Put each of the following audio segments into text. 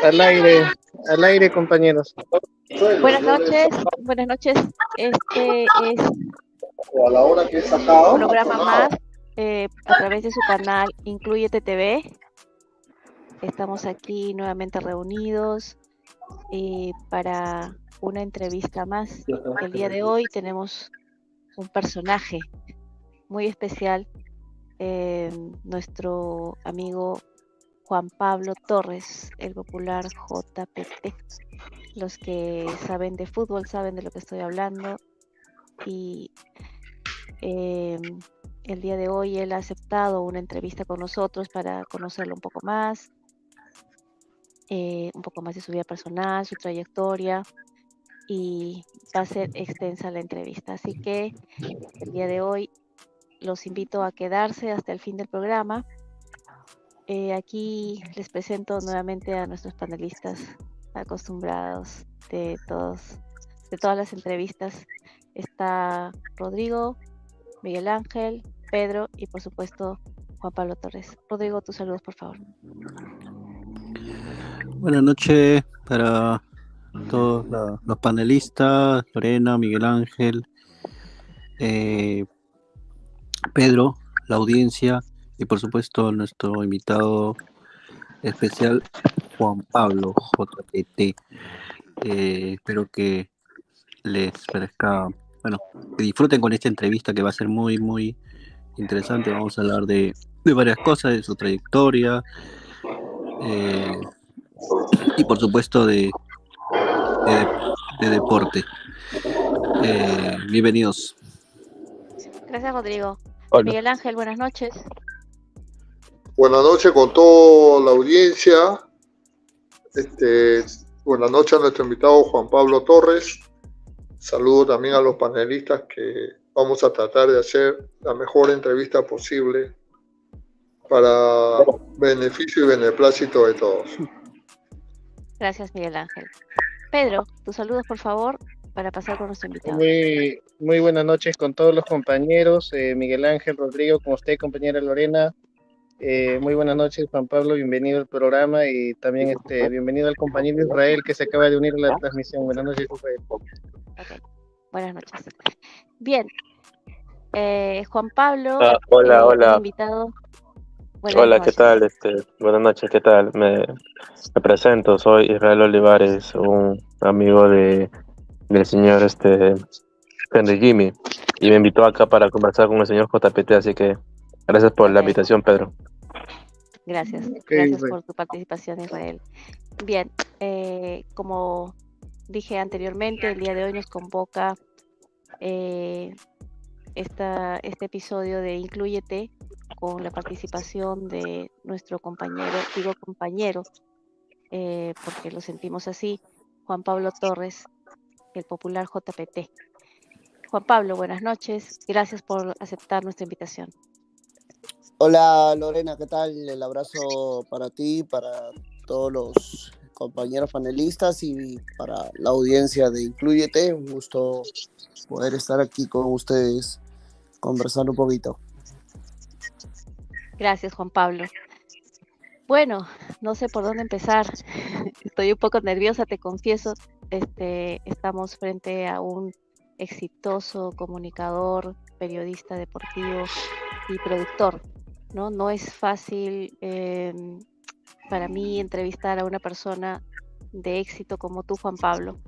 Al aire, al aire, compañeros. Buenas noches. Este es O a la hora que he un sacado, no ha programa sonado. más a través de su canal Incluyete TV. Estamos aquí nuevamente reunidos para una entrevista más. El día de hoy tenemos un personaje muy especial, nuestro amigo Juan Pablo Torres, el popular JPT. Los que saben de fútbol saben de lo que estoy hablando. Y el día de hoy él ha aceptado una entrevista con nosotros para conocerlo un poco más de su vida personal, su trayectoria, y va a ser extensa la entrevista. Así que el día de hoy los invito a quedarse hasta el fin del programa. Aquí les presento nuevamente a nuestros panelistas acostumbrados de todas las entrevistas. Está Rodrigo, Miguel Ángel, Pedro y por supuesto Juan Pablo Torres. Rodrigo, tus saludos, por favor. Buenas noches para todos los panelistas, Lorena, Miguel Ángel, Pedro, la audiencia y por supuesto nuestro invitado especial Juan Pablo JPT. Espero que les parezca, bueno, que disfruten con esta entrevista que va a ser muy, muy interesante. Vamos a hablar de varias cosas, de su trayectoria y por supuesto de deporte. Bienvenidos. Gracias, Rodrigo. Hola. Miguel Ángel, buenas noches. Buenas noches con toda la audiencia. Buenas noches a nuestro invitado Juan Pablo Torres. Saludo también a los panelistas que vamos a tratar de hacer la mejor entrevista posible para beneficio y beneplácito de todos. Gracias, Miguel Ángel. Pedro, tus saludos, por favor, para pasar con nuestro invitado. Muy buenas noches con todos los compañeros, Miguel Ángel, Rodrigo, con usted, compañera Lorena. Muy buenas noches, Juan Pablo, bienvenido al programa y también bienvenido al compañero Israel que se acaba de unir a la transmisión. Buenas noches, Israel. Okay. Buenas noches. Bien, Juan Pablo, Hola. invitado. Hola, ¿qué tal? Buenas noches, ¿qué tal? Me presento, soy Israel Olivares, un amigo del señor Henry Jimmy, y me invitó acá para conversar con el señor JPT, así que gracias por la invitación, Pedro. Gracias por tu participación, Israel. Bien, como dije anteriormente, el día de hoy nos convoca este episodio de Inclúyete con la participación de nuestro compañero, porque lo sentimos así, Juan Pablo Torres, el popular JPT. Juan Pablo, buenas noches. Gracias por aceptar nuestra invitación. Hola Lorena, ¿qué tal? El abrazo para ti, para todos los compañeros panelistas y para la audiencia de Inclúyete. Un gusto poder estar aquí con ustedes conversando un poquito. Gracias, Juan Pablo. Bueno, no sé por dónde empezar. Estoy un poco nerviosa, te confieso. Estamos frente a un exitoso comunicador, periodista deportivo y productor, ¿no? No es fácil para mí entrevistar a una persona de éxito como tú, Juan Pablo.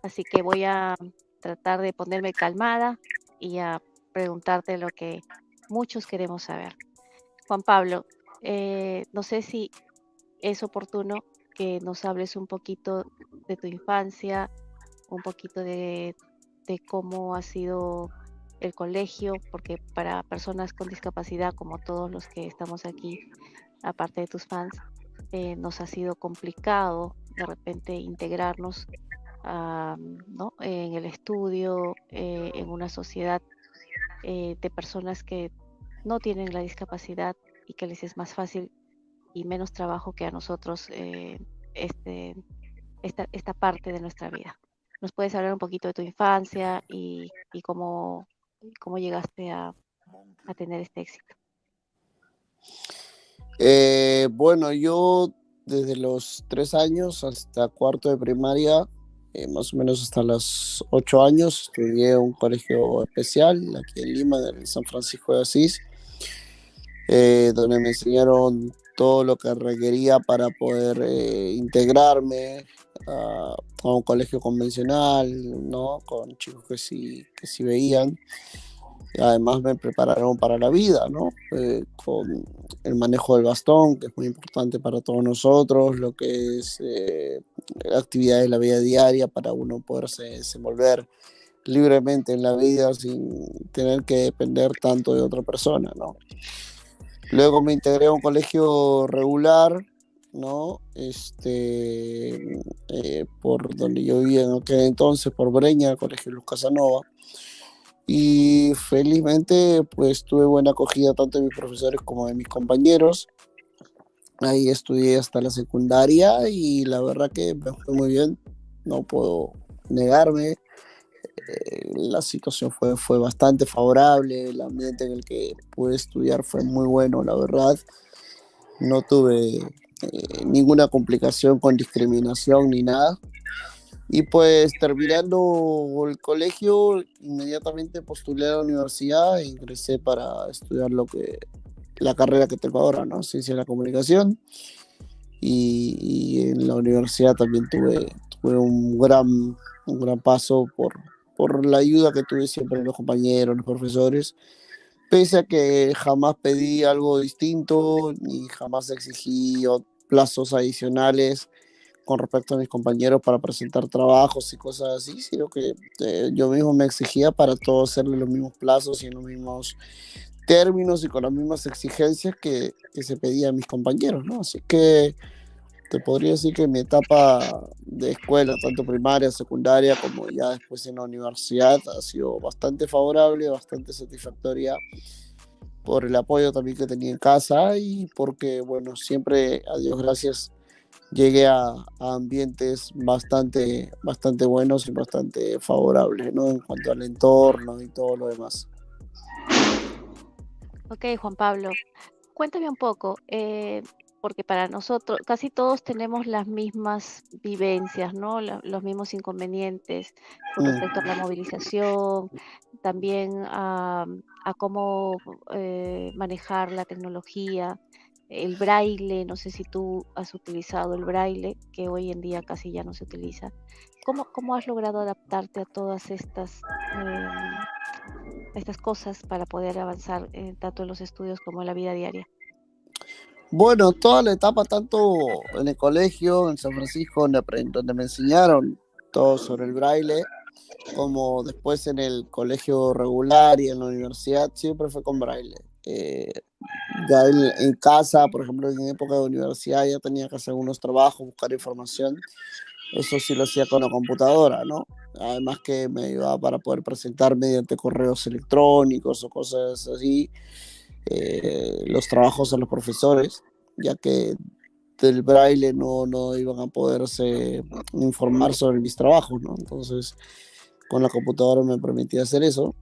Así que voy a tratar de ponerme calmada y a preguntarte lo que muchos queremos saber. Juan Pablo, no sé si es oportuno que nos hables un poquito de tu infancia, un poquito de cómo ha sido el colegio, porque para personas con discapacidad, como todos los que estamos aquí, aparte de tus fans, nos ha sido complicado de repente integrarnos ¿no? en el estudio, en una sociedad de personas que no tienen la discapacidad y que les es más fácil y menos trabajo que a nosotros esta parte de nuestra vida. ¿Nos puedes hablar un poquito de tu infancia y cómo llegaste a tener este éxito? Bueno, yo desde los 3 años hasta cuarto de primaria, más o menos hasta los 8 años, estudié en un colegio especial aquí en Lima, en el San Francisco de Asís, donde me enseñaron todo lo que requería para poder integrarme a un colegio convencional, ¿no? Con chicos que sí veían. Además me prepararon para la vida, ¿no? Con el manejo del bastón, que es muy importante para todos nosotros, lo que es actividades de la vida diaria para uno poderse desenvolver libremente en la vida sin tener que depender tanto de otra persona, ¿no? Luego me integré a un colegio regular, ¿no? Por donde yo vivía en aquel entonces, por Breña, el colegio Luz Casanova. Y felizmente pues tuve buena acogida tanto de mis profesores como de mis compañeros. Ahí estudié hasta la secundaria y la verdad que me fue muy bien, no puedo negarme. La situación fue bastante favorable, el ambiente en el que pude estudiar fue muy bueno, la verdad. No tuve ninguna complicación con discriminación ni nada. Y pues terminando el colegio, inmediatamente postulé a la universidad e ingresé para estudiar la carrera que tengo ahora, ¿no? Ciencia de la comunicación. Y en la universidad también tuve un gran paso por la ayuda que tuve siempre de los compañeros, los profesores, pese a que jamás pedí algo distinto ni jamás exigí plazos adicionales con respecto a mis compañeros para presentar trabajos y cosas así, sino que yo mismo me exigía para todos hacerle los mismos plazos y en los mismos términos y con las mismas exigencias que se pedían a mis compañeros, ¿no? Así que te podría decir que mi etapa de escuela, tanto primaria, secundaria, como ya después en la universidad, ha sido bastante favorable, bastante satisfactoria por el apoyo también que tenía en casa y porque, bueno, siempre, a Dios gracias, llegué a ambientes bastante buenos y bastante favorables, ¿no? En cuanto al entorno y todo lo demás. Ok, Juan Pablo, cuéntame un poco, porque para nosotros casi todos tenemos las mismas vivencias, ¿no? Los mismos inconvenientes con respecto a la movilización, también a cómo manejar la tecnología, el braille, no sé si tú has utilizado el braille, que hoy en día casi ya no se utiliza. ¿Cómo has logrado adaptarte a todas estas cosas para poder avanzar tanto en los estudios como en la vida diaria? Bueno, toda la etapa, tanto en el colegio, en San Francisco, donde me enseñaron todo sobre el braille, como después en el colegio regular y en la universidad, siempre fue con braille. Ya en casa, por ejemplo, en época de universidad, ya tenía que hacer algunos trabajos, buscar información. Eso sí lo hacía con la computadora, ¿no? Además que me ayudaba para poder presentar mediante correos electrónicos o cosas así, los trabajos a los profesores, ya que del braille no iban a poderse informar sobre mis trabajos, ¿no? Entonces, con la computadora me permitía hacer eso,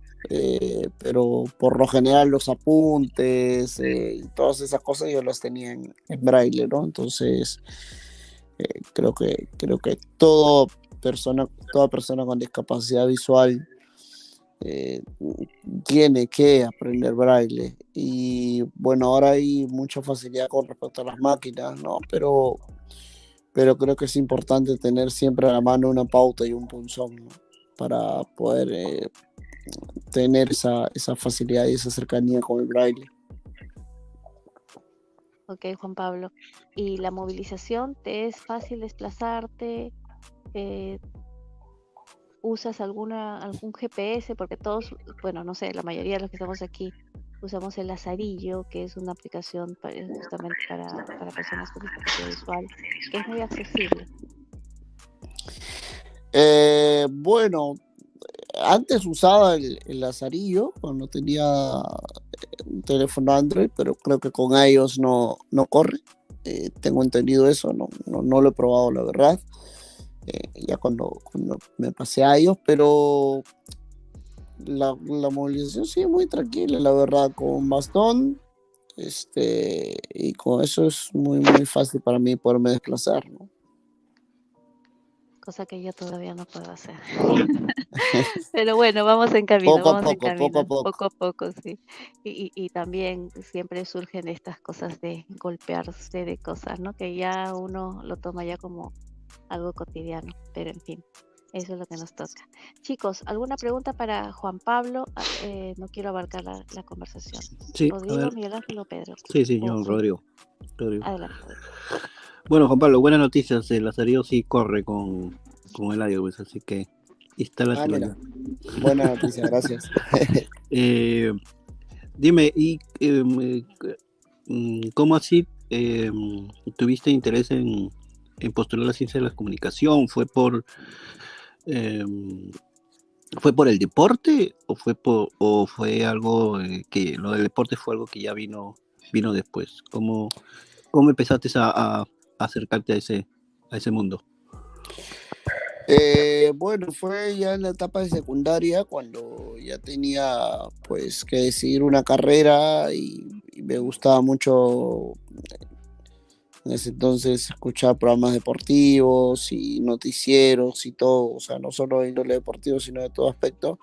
pero por lo general los apuntes y todas esas cosas yo las tenía en braille, ¿no? Entonces, creo que toda persona con discapacidad visual tiene que aprender braille. Y bueno, ahora hay mucha facilidad con respecto a las máquinas, ¿no? Pero creo que es importante tener siempre a la mano una pauta y un punzón, ¿no? Para poder tener esa facilidad y esa cercanía con el braille. Ok, Juan Pablo. ¿Y la movilización te es fácil desplazarte? ¿Usas algún GPS? Porque todos, bueno, no sé, la mayoría de los que estamos aquí usamos el Lazarillo, que es una aplicación justamente para personas con discapacidad visual, que es muy accesible. Bueno, antes usaba el Lazarillo cuando tenía un teléfono Android, pero creo que con iOS no corre. Tengo entendido eso, no lo he probado, la verdad. Ya cuando me pasé a iOS, pero la movilización sí es muy tranquila, la verdad. Con bastón Y con eso es muy, muy fácil para mí poderme desplazar, ¿no? Cosa que yo todavía no puedo hacer. Pero bueno, vamos en camino, Poco a vamos en poco, poco a camino, poco. poco a poco, sí. Y también siempre surgen estas cosas de golpearse de cosas, ¿no? Que ya uno lo toma ya como algo cotidiano, pero en fin, eso es lo que nos toca. Chicos, ¿alguna pregunta para Juan Pablo? No quiero abarcar la conversación. Sí, a Rodrigo, ver. Miguel Ángel o Pedro. Sí, yo, Rodrigo. Adelante, Rodrigo. Bueno, Juan Pablo, buenas noticias. El Lazarillo sí corre con el Eladio, pues, así que instálatelo Mira, ya. buena noticia, gracias. Dime, ¿y cómo así tuviste interés en postular la ciencia de la comunicación? ¿Fue por el deporte o fue algo que lo del deporte fue algo que ya vino después? ¿Cómo empezaste a acercarte a ese mundo? Bueno, fue ya en la etapa de secundaria cuando ya tenía pues que decidir una carrera y me gustaba mucho en ese entonces escuchar programas deportivos y noticieros y todo, o sea, no solo de índole deportivo, sino de todo aspecto.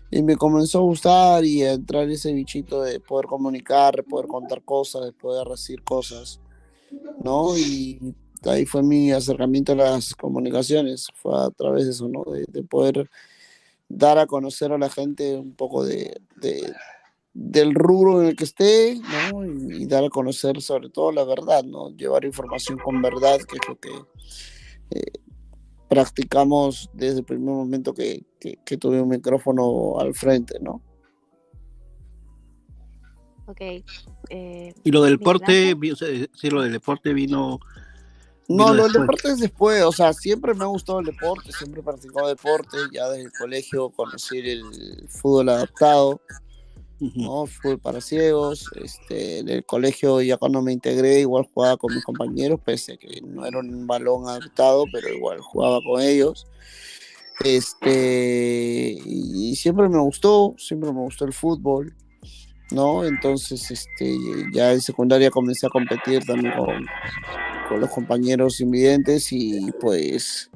Y me comenzó a gustar y a entrar ese bichito de poder comunicar, de poder contar cosas, de poder decir cosas, ¿no? Y ahí fue mi acercamiento a las comunicaciones, fue a través de eso, ¿no? De poder dar a conocer a la gente un poco del rubro en el que esté, ¿no? Y dar a conocer sobre todo la verdad, ¿no? Llevar información con verdad, que es lo que practicamos desde el primer momento que tuve un micrófono al frente, ¿no? Ok. ¿Y lo del Miguel deporte, Ángel. sí, lo del deporte vino No, lo del después? deporte es después, o sea, siempre me ha gustado el deporte, siempre he practicado deporte, ya desde el colegio conocí el fútbol adaptado, ¿no? Fútbol para ciegos, en el colegio ya cuando me integré igual jugaba con mis compañeros, pese a que no era un balón adaptado, pero igual jugaba con ellos, y siempre me gustó el fútbol, ¿no? Entonces, ya en secundaria comencé a competir también con los compañeros invidentes y pues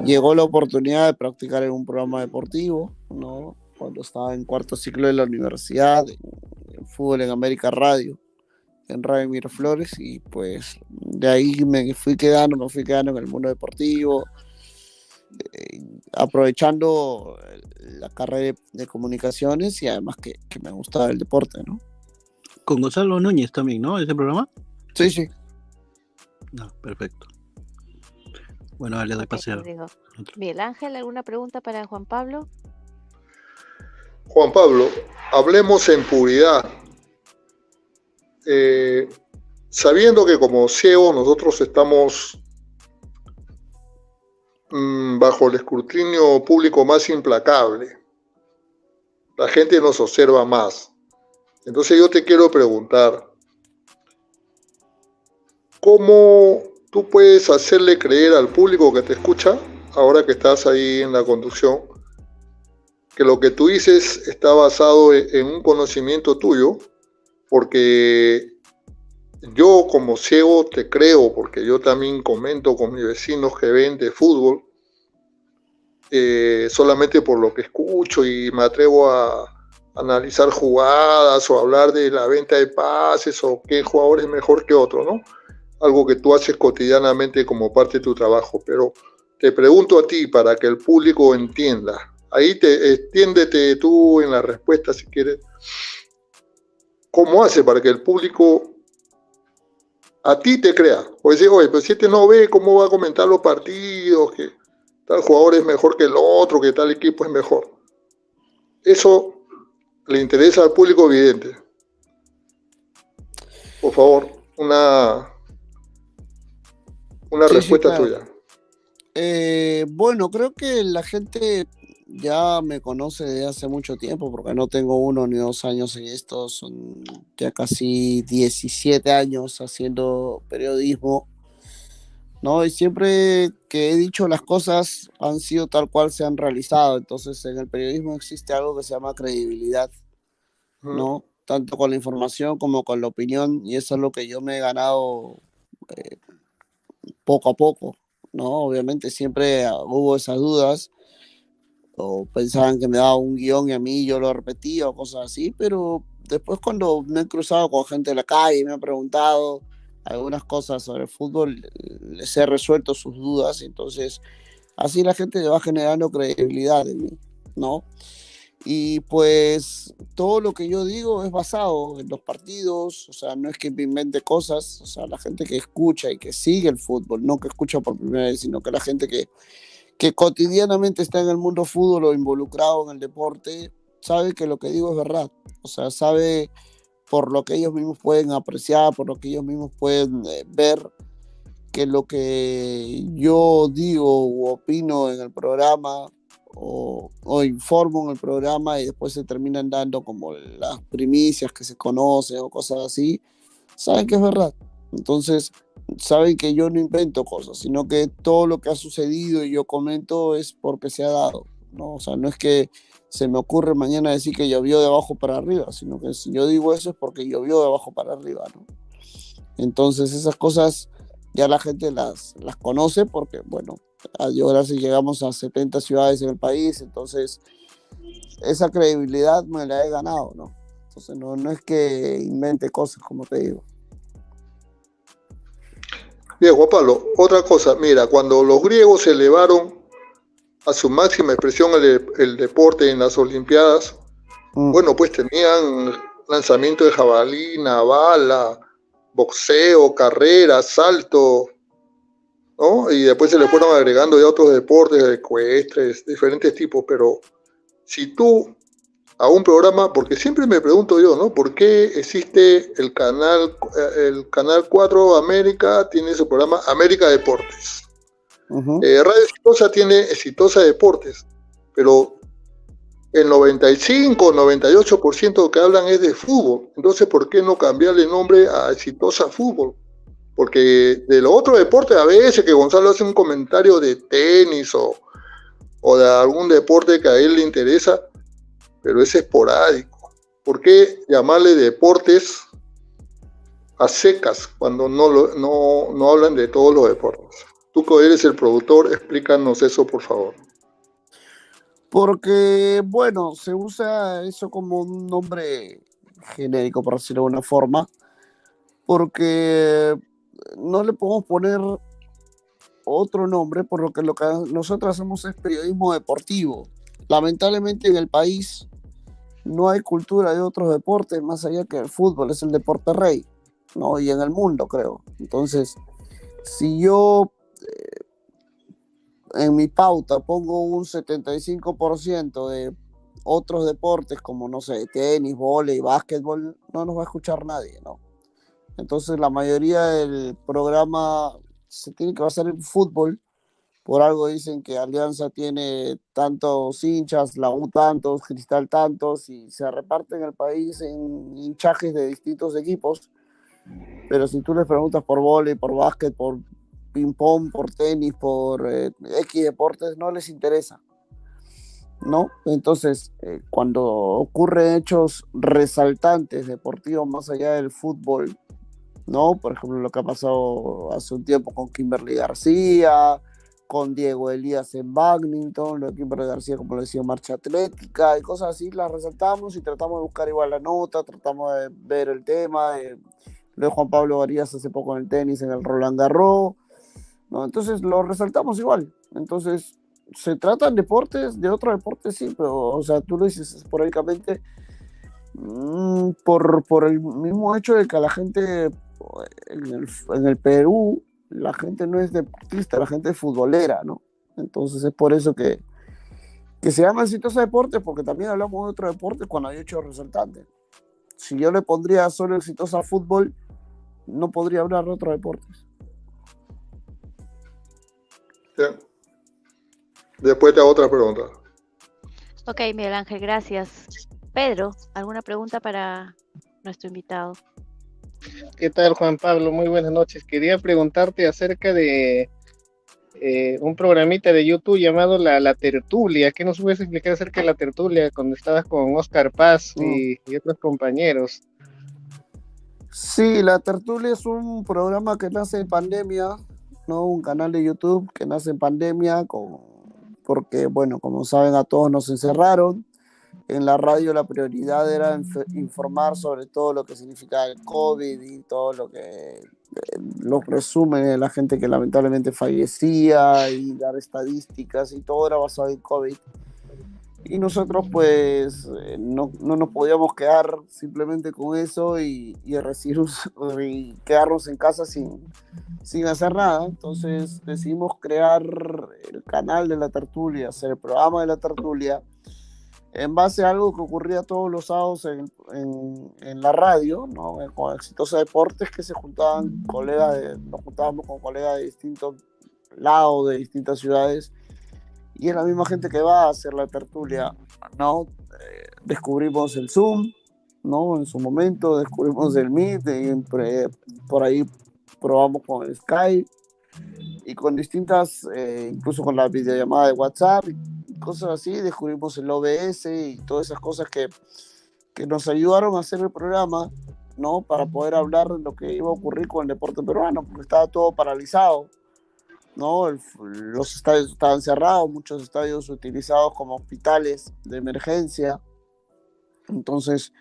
llegó la oportunidad de practicar en un programa deportivo, ¿no? Cuando estaba en cuarto ciclo de la universidad, en fútbol en América Radio, en Radio Miraflores, y pues de ahí me fui quedando en el mundo deportivo, aprovechando la carrera de comunicaciones y además que me gustaba el deporte, ¿no? Con Gonzalo Núñez también, ¿no? ¿Ese programa? Sí. No, perfecto. Bueno, dale, doy paseo. Miguel Ángel, ¿alguna pregunta para Juan Pablo? Juan Pablo, hablemos en puridad. Sabiendo que como ciegos nosotros estamos bajo el escrutinio público más implacable, la gente nos observa más. Entonces yo te quiero preguntar, ¿cómo tú puedes hacerle creer al público que te escucha, ahora que estás ahí en la conducción, que lo que tú dices está basado en un conocimiento tuyo? Porque yo como ciego te creo, porque yo también comento con mis vecinos que ven de fútbol, solamente por lo que escucho y me atrevo a analizar jugadas o hablar de la venta de pases o qué jugador es mejor que otro, ¿no? Algo que tú haces cotidianamente como parte de tu trabajo. Pero te pregunto a ti para que el público entienda. Ahí extiéndete tú en la respuesta si quieres. ¿Cómo hace para que el público a ti te crea? O decir, oye, pero si este no ve, ¿cómo va a comentar los partidos? Que tal jugador es mejor que el otro, que tal equipo es mejor. Eso le interesa al público vidente. Por favor, una respuesta claro. tuya. Bueno, creo que la gente ya me conoce desde hace mucho tiempo, porque no tengo 1 ni 2 años en esto, son ya casi 17 años haciendo periodismo, ¿no? Y siempre que he dicho las cosas han sido tal cual se han realizado. Entonces en el periodismo existe algo que se llama credibilidad, ¿no? tanto con la información como con la opinión, y eso es lo que yo me he ganado eh, poco a poco, ¿no? Obviamente siempre hubo esas dudas, o pensaban que me daba un guión y a mí yo lo repetía o cosas así, pero después cuando me he cruzado con gente de la calle y me ha preguntado algunas cosas sobre el fútbol, les he resuelto sus dudas, entonces así la gente va generando credibilidad en mí, ¿no? Y pues todo lo que yo digo es basado en los partidos, o sea, no es que me invente cosas, o sea, la gente que escucha y que sigue el fútbol, no que escucha por primera vez, sino que la gente que cotidianamente está en el mundo fútbol o involucrado en el deporte, sabe que lo que digo es verdad, o sea, sabe por lo que ellos mismos pueden apreciar, por lo que ellos mismos pueden ver, que lo que yo digo u opino en el programa o informo en el programa y después se terminan dando como las primicias que se conocen o cosas así, saben que es verdad. Entonces, saben que yo no invento cosas, sino que todo lo que ha sucedido y yo comento es porque se ha dado, ¿no? O sea, no es que se me ocurre mañana decir que llovió de abajo para arriba, sino que si yo digo eso es porque llovió de abajo para arriba, ¿no? Entonces, esas cosas ya la gente las conoce porque, bueno, ahora sí llegamos a 70 ciudades en el país, entonces esa credibilidad me la he ganado, ¿no? Entonces no es que invente cosas, como te digo. Bien, Juan Pablo, otra cosa, mira, cuando los griegos elevaron a su máxima expresión el deporte en las Olimpiadas, bueno, pues tenían lanzamiento de jabalina, bala, boxeo, carrera, salto, ¿no? Y después se le fueron agregando ya otros deportes, ecuestres, diferentes tipos, pero si tú a un programa, porque siempre me pregunto yo, ¿no? ¿Por qué existe el canal 4 América, tiene su programa América Deportes? Radio Exitosa tiene Exitosa Deportes, pero el 95, 98% que hablan es de fútbol. Entonces, ¿por qué no cambiarle nombre a Exitosa Fútbol? Porque de los otros deportes, a veces que Gonzalo hace un comentario de tenis o de algún deporte que a él le interesa, pero es esporádico. ¿Por qué llamarle deportes a secas cuando no hablan de todos los deportes? Tú que eres el productor, explícanos eso, por favor. Porque, bueno, se usa eso como un nombre genérico, por decirlo de una forma, porque no le podemos poner otro nombre, por lo que nosotros hacemos es periodismo deportivo. Lamentablemente en el país no hay cultura de otros deportes más allá que el fútbol, es el deporte rey, ¿no? Y en el mundo, creo. Entonces, si yo en mi pauta pongo un 75% de otros deportes como, no sé, tenis, vóley, básquetbol, no nos va a escuchar nadie, ¿no? Entonces la mayoría del programa se tiene que basar en fútbol. Por algo dicen que Alianza tiene tantos hinchas, la U tantos, Cristal tantos, y se reparten el país en hinchajes de distintos equipos. Pero si tú les preguntas por vóley, por básquet, por ping-pong, por tenis, por X deportes, no les interesa, ¿no? Entonces, cuando ocurren hechos resaltantes deportivos más allá del fútbol, ¿no? Por ejemplo, lo que ha pasado hace un tiempo con Kimberly García, con Diego Elías en badminton, lo de Kimberly García, como le decía, marcha atlética y cosas así, las resaltamos y tratamos de buscar igual la nota, tratamos de ver el tema, lo de Juan Pablo Varías hace poco en el tenis, en el Roland Garros, ¿no? Entonces lo resaltamos igual. Entonces, ¿se tratan deportes? De otros deportes sí, pero, o sea, tú lo dices esporádicamente por el mismo hecho de que a la gente en el Perú, la gente no es deportista, la gente es futbolera, ¿no? Entonces es por eso que se llama Exitosa Deportes, porque también hablamos de otros deportes cuando hay hechos resaltantes. Si yo le pondría solo Exitosa Fútbol, no podría hablar de otros deportes. Bien. Después te hago otra pregunta. Ok, Miguel Ángel, gracias. Pedro, ¿alguna pregunta para nuestro invitado? ¿Qué tal, Juan Pablo? Muy buenas noches. Quería preguntarte acerca de un programita de YouTube llamado La Tertulia. ¿Qué nos puedes explicar acerca de La Tertulia cuando estabas con Oscar Paz y otros compañeros? Sí, La Tertulia es un programa que nace en pandemia, ¿no? Un canal de YouTube que nace en pandemia porque, bueno, como saben, a todos nos encerraron. En la radio la prioridad era informar sobre todo lo que significa el COVID y todo lo que los resúmenes de la gente que lamentablemente fallecía y dar estadísticas y todo era basado en COVID. Y nosotros pues no nos podíamos quedar simplemente con eso y quedarnos en casa sin hacer nada. Entonces decidimos crear el canal de La Tertulia, hacer el programa de La Tertulia, en base a algo que ocurría todos los sábados en la radio, ¿no? Con Exitosa Deportes, que nos juntábamos con colegas de distintos lados, de distintas ciudades, y es la misma gente que va a hacer la tertulia, ¿no? Descubrimos el Zoom, ¿no? En su momento descubrimos el Meet, por ahí probamos con el Skype y con distintas, incluso con la videollamada de WhatsApp, cosas así, descubrimos el OBS y todas esas cosas que nos ayudaron a hacer el programa, ¿no? Para poder hablar de lo que iba a ocurrir con el deporte peruano, porque estaba todo paralizado, ¿no? Los estadios estaban cerrados, muchos estadios utilizados como hospitales de emergencia. Entonces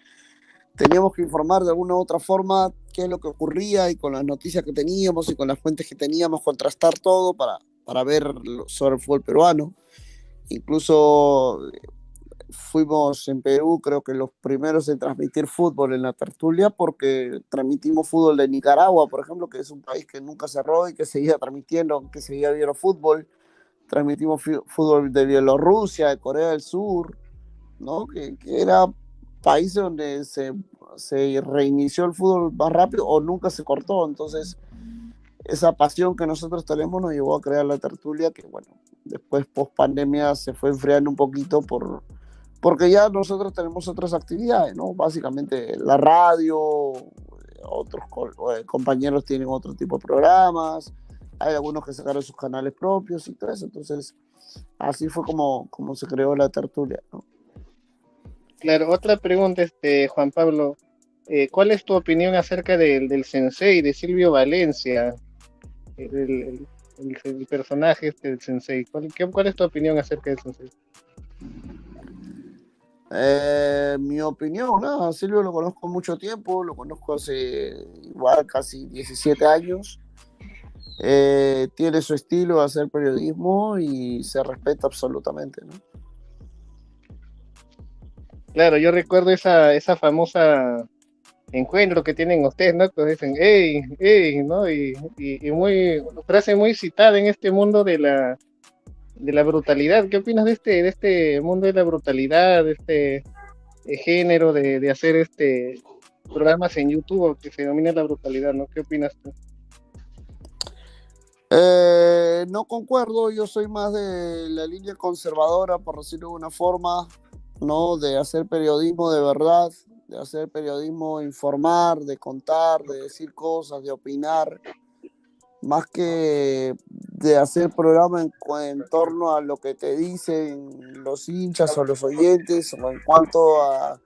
teníamos que informar de alguna u otra forma qué es lo que ocurría, y con las noticias que teníamos y con las fuentes que teníamos, contrastar todo para ver sobre el fútbol peruano. Incluso fuimos en Perú, creo que los primeros en transmitir fútbol en La Tertulia, porque transmitimos fútbol de Nicaragua, por ejemplo, que es un país que nunca cerró y que seguía transmitiendo, que seguía viendo fútbol. Transmitimos fútbol de Bielorrusia, de Corea del Sur, ¿no? Que era países donde se reinició el fútbol más rápido o nunca se cortó. Entonces esa pasión que nosotros tenemos nos llevó a crear La Tertulia, que bueno, después post pandemia se fue enfriando un poquito porque ya nosotros tenemos otras actividades, ¿no? Básicamente la radio, otros compañeros tienen otro tipo de programas, hay algunos que sacaron sus canales propios y todo eso. Entonces así fue como se creó La Tertulia, ¿no? Claro, otra pregunta, Juan Pablo. ¿Cuál es tu opinión acerca del Sensei, de Silvio Valencia, el personaje del Sensei? ¿Cuál es tu opinión acerca del Sensei? Mi opinión, a Silvio lo conozco mucho tiempo, lo conozco hace igual casi 17 años. Tiene su estilo de hacer periodismo y se respeta absolutamente, ¿no? Claro, yo recuerdo esa famosa encuentro que tienen ustedes, ¿no? Que dicen, ¡ey, ey!, ¿no? Y frase muy citada en este mundo de la brutalidad. ¿Qué opinas de este mundo de la brutalidad, de este género de hacer programas en YouTube que se denomina la brutalidad, ¿no? ¿Qué opinas tú? No concuerdo, yo soy más de la línea conservadora, por decirlo de una forma, ¿no? De hacer periodismo de verdad, de hacer periodismo, informar, de contar, de decir cosas, de opinar, más que de hacer programa en torno a lo que te dicen los hinchas o los oyentes, o en cuanto a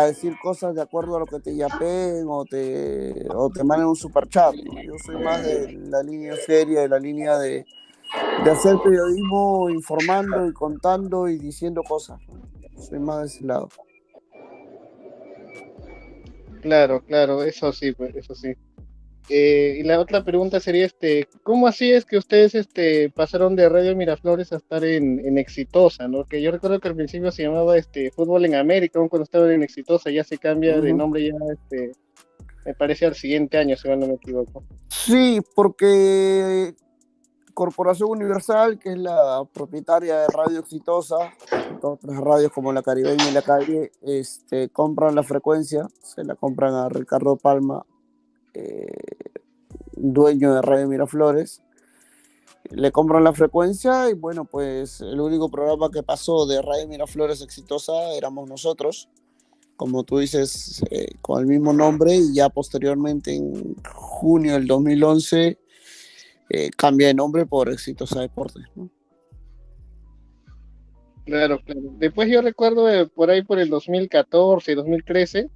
decir cosas de acuerdo a lo que te yapeen o te manden un superchat, ¿no? Yo soy más de la línea seria, de la línea de hacer periodismo informando y contando y diciendo cosas, ¿no? Soy más de ese lado. Claro, eso sí, pues, eso sí. Y la otra pregunta sería, ¿cómo así es que ustedes pasaron de Radio Miraflores a estar en Exitosa, ¿no? Que yo recuerdo que al principio se llamaba Fútbol en América, aún cuando estaba en Exitosa, ya se cambia de nombre ya, me parece al siguiente año, si no me equivoco. Sí, porque Corporación Universal, que es la propietaria de Radio Exitosa, otras radios como La Caribeña y La Calle, compran la frecuencia, se la compran a Ricardo Palma, dueño de Radio Miraflores, le compran la frecuencia y bueno, pues el único programa que pasó de Radio Miraflores Exitosa éramos nosotros, como tú dices, con el mismo nombre, y ya posteriormente en junio del 2011 cambia de nombre por Exitosa Deportes, ¿no? Claro, claro. Después yo recuerdo por ahí por el 2014, 2013,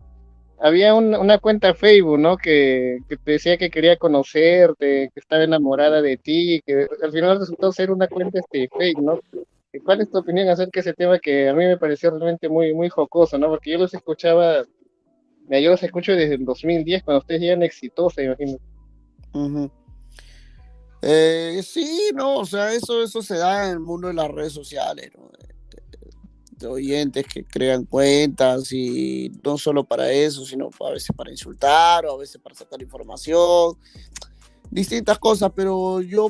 había una cuenta Facebook, ¿no? Que te decía que quería conocerte, que estaba enamorada de ti, que al final resultó ser una cuenta fake, ¿no? ¿Cuál es tu opinión acerca de ese tema que a mí me pareció realmente muy, muy jocoso, ¿no? Porque yo los escuchaba, yo los escucho desde el 2010, cuando ustedes ya eran exitosos, imagino. Uh-huh. Sí, no, o sea, eso se da en el mundo de las redes sociales, ¿no? De oyentes que crean cuentas y no solo para eso, sino a veces para insultar o a veces para sacar información, distintas cosas, pero yo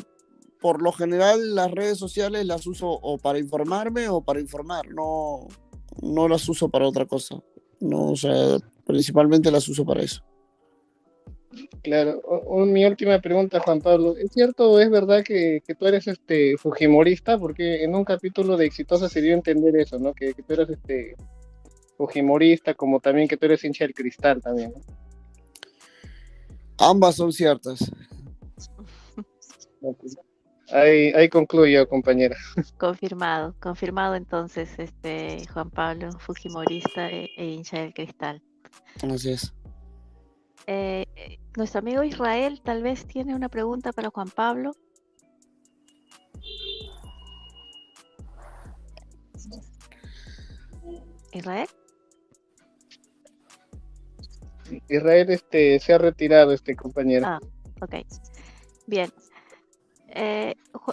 por lo general las redes sociales las uso o para informarme o para informar, no las uso para otra cosa, no, o sea, principalmente las uso para eso. Claro, mi última pregunta, Juan Pablo. ¿Es cierto o es verdad que tú eres fujimorista? Porque en un capítulo de Exitosa se dio a entender eso, ¿no? Que tú eres fujimorista, como también que tú eres hincha del Cristal también, ¿no? Ambas son ciertas. Ahí concluyo, compañera. Confirmado entonces, Juan Pablo, fujimorista e hincha del Cristal. Así es. Nuestro amigo Israel tal vez tiene una pregunta para Juan Pablo. ¿Israel? Israel se ha retirado, compañero. Ah, ok. Bien.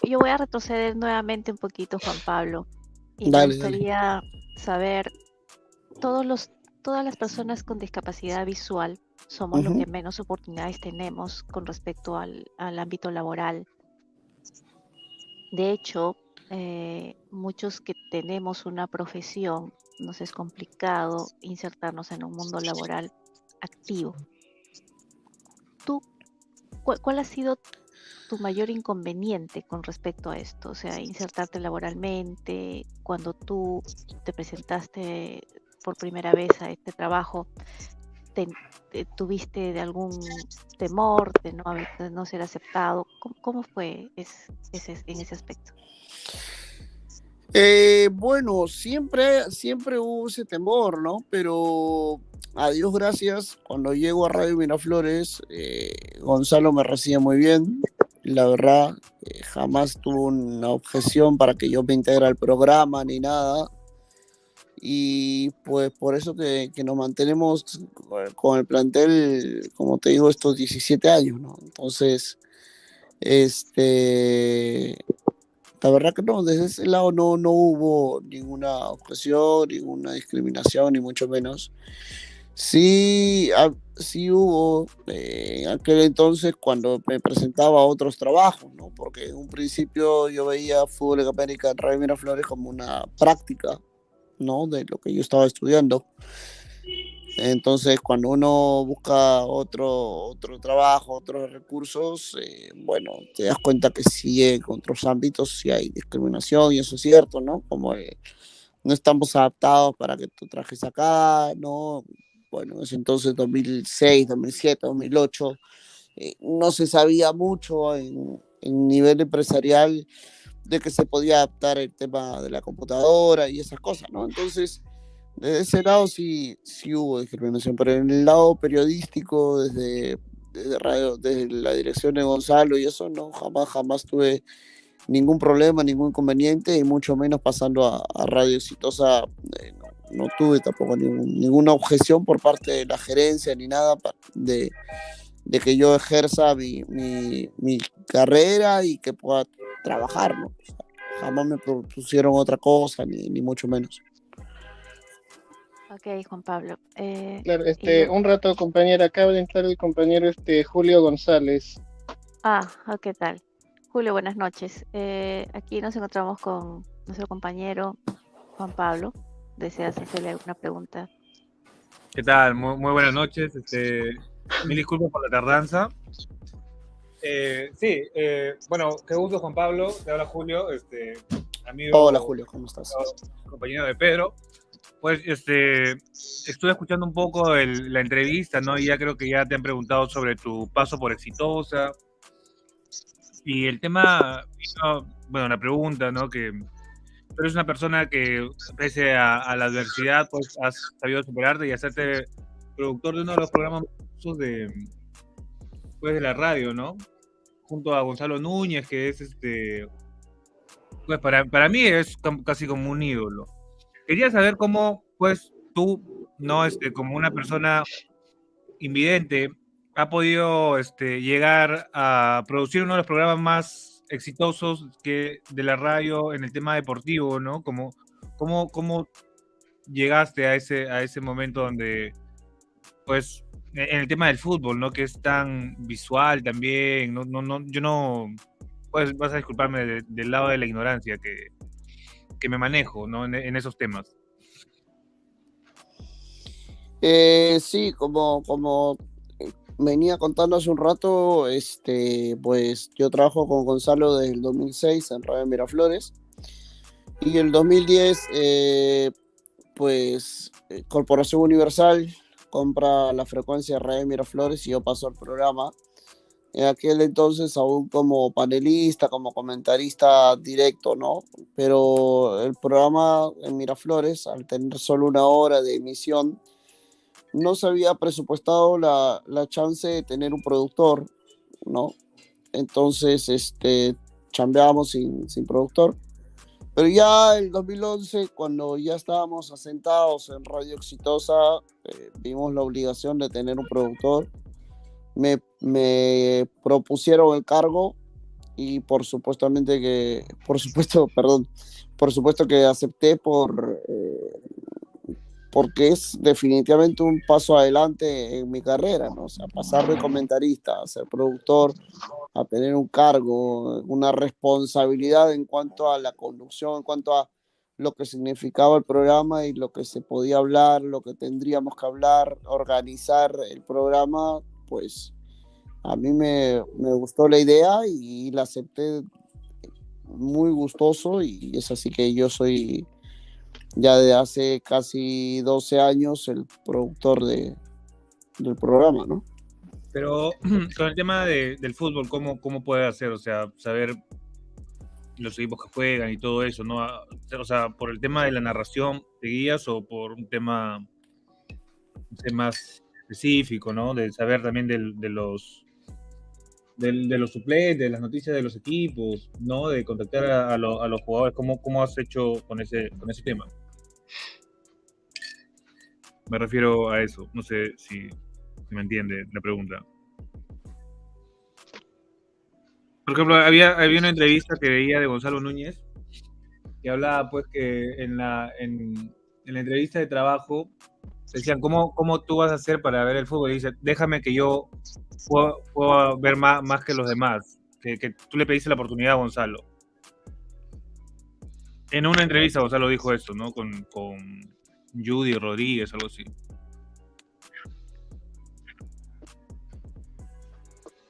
Yo voy a retroceder nuevamente un poquito, Juan Pablo. Y me gustaría saber, todas las personas con discapacidad visual somos los que menos oportunidades tenemos con respecto al ámbito laboral. De hecho, muchos que tenemos una profesión, nos es complicado insertarnos en un mundo laboral activo. ¿Tú, cuál ha sido tu mayor inconveniente con respecto a esto? O sea, insertarte laboralmente, cuando tú te presentaste por primera vez a este trabajo, ¿tuviste de algún temor de no ser aceptado? ¿Cómo fue en ese aspecto? Bueno, siempre hubo ese temor, ¿no? Pero a Dios gracias, cuando llego a Radio Miraflores, Gonzalo me recibe muy bien. La verdad, jamás tuvo una objeción para que yo me integre al programa ni nada. Y pues por eso que nos mantenemos con el plantel, como te digo, estos 17 años, ¿no? Entonces, la verdad que no, desde ese lado no hubo ninguna objeción, ninguna discriminación, ni mucho menos. Sí hubo en aquel entonces cuando me presentaba a otros trabajos, ¿no? Porque en un principio yo veía Fútbol en América en Radio Miraflores como una práctica, ¿no? De lo que yo estaba estudiando. Entonces, cuando uno busca otro trabajo, otros recursos, bueno, te das cuenta que sí, en otros ámbitos sí hay discriminación, y eso es cierto, ¿no? Como no estamos adaptados para que tú trajes acá, ¿no? Bueno, en ese entonces, 2006, 2007, 2008, no se sabía mucho en nivel empresarial de que se podía adaptar el tema de la computadora y esas cosas, ¿no? Entonces, desde ese lado sí hubo discriminación, pero en el lado periodístico, desde radio, desde la dirección de Gonzalo y eso, no, jamás tuve ningún problema, ningún inconveniente, y mucho menos pasando a Radio Exitosa, no tuve tampoco ninguna objeción por parte de la gerencia ni nada de que yo ejerza mi carrera y que pueda trabajar, ¿no? O sea, jamás me propusieron otra cosa, ni mucho menos. Ok, Juan Pablo. Claro, un rato, compañera, acaba de entrar el compañero Julio González. ¿Qué tal? Julio, buenas noches. Aquí nos encontramos con nuestro compañero Juan Pablo. ¿Deseas hacerle alguna pregunta? ¿Qué tal? Muy buenas noches. Mil disculpas por la tardanza. Bueno, qué gusto, Juan Pablo. Te habla Julio, amigo. Hola, Julio, ¿cómo estás? Compañero de Pedro. Pues, estuve escuchando un poco la entrevista, ¿no? Y ya creo que ya te han preguntado sobre tu paso por Exitosa. Y el tema, bueno, la pregunta, ¿no? Que tú eres una persona que, pese a la adversidad, pues has sabido superarte y hacerte productor de uno de los programas más famosos pues, de la radio, ¿no? Junto a Gonzalo Núñez, que es pues para mí es casi como un ídolo. Quería saber cómo, pues, tú, ¿no? Como una persona invidente, ha podido llegar a producir uno de los programas más exitosos de la radio en el tema deportivo, ¿no? ¿Cómo llegaste a ese momento donde, pues, en el tema del fútbol, ¿no? Que es tan visual también, yo no, pues vas a disculparme del lado de la ignorancia que me manejo, ¿no? En esos temas. Sí, como venía contando hace un rato, pues yo trabajo con Gonzalo desde el 2006 en Radio Miraflores y el 2010, pues Corporación Universal compra la frecuencia de Radio Miraflores y yo paso al programa. En aquel entonces aún como panelista, como comentarista directo, ¿no? Pero el programa en Miraflores, al tener solo 1 hora de emisión, no se había presupuestado la chance de tener un productor, ¿no? Entonces, chambeábamos sin productor. Pero ya en 2011, cuando ya estábamos asentados en Radio Exitosa, vimos la obligación de tener un productor. Me propusieron el cargo y por supuesto que acepté porque es definitivamente un paso adelante en mi carrera, ¿no? O sea, pasar de comentarista a ser productor, a tener un cargo, una responsabilidad en cuanto a la conducción, en cuanto a lo que significaba el programa y lo que se podía hablar, lo que tendríamos que hablar, organizar el programa, pues a mí me gustó la idea y la acepté muy gustoso y es así que yo soy ya de hace casi 12 años el productor del programa, ¿no? Pero con el tema del fútbol, ¿cómo puede hacer? O sea, saber los equipos que juegan y todo eso, ¿no? O sea, por el tema de la narración, ¿te guías o por un tema, no sé, más específico, ¿no? De saber también de los suplentes, de las noticias de los equipos, ¿no? De contactar a los jugadores. ¿Cómo has hecho con ese tema? Me refiero a eso. No sé si me entiende la pregunta. Por ejemplo, había una entrevista que veía de Gonzalo Núñez que hablaba pues que en la entrevista de trabajo decían, ¿cómo tú vas a hacer para ver el fútbol? Y dice, déjame que yo pueda ver más que los demás. Que tú le pediste la oportunidad a Gonzalo. En una entrevista Gonzalo dijo eso, ¿no? Con Judy Rodríguez, algo así.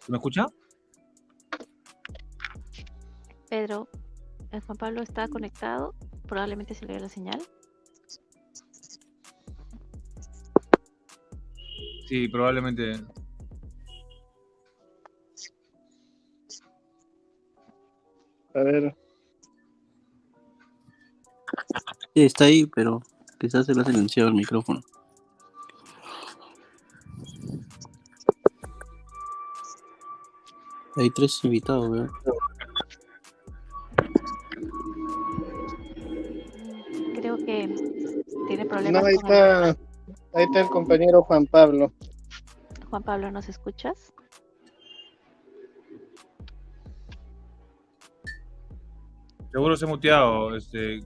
¿Me escucha? Pedro, Juan Pablo está conectado, probablemente se le dio la señal. Sí, probablemente. A ver. Sí, está ahí, pero quizás se le ha silenciado el micrófono. Hay 3 invitados, ¿verdad? Creo que tiene problemas No, ahí con está el compañero Juan Pablo. Juan Pablo, ¿nos escuchas? Seguro se ha muteado,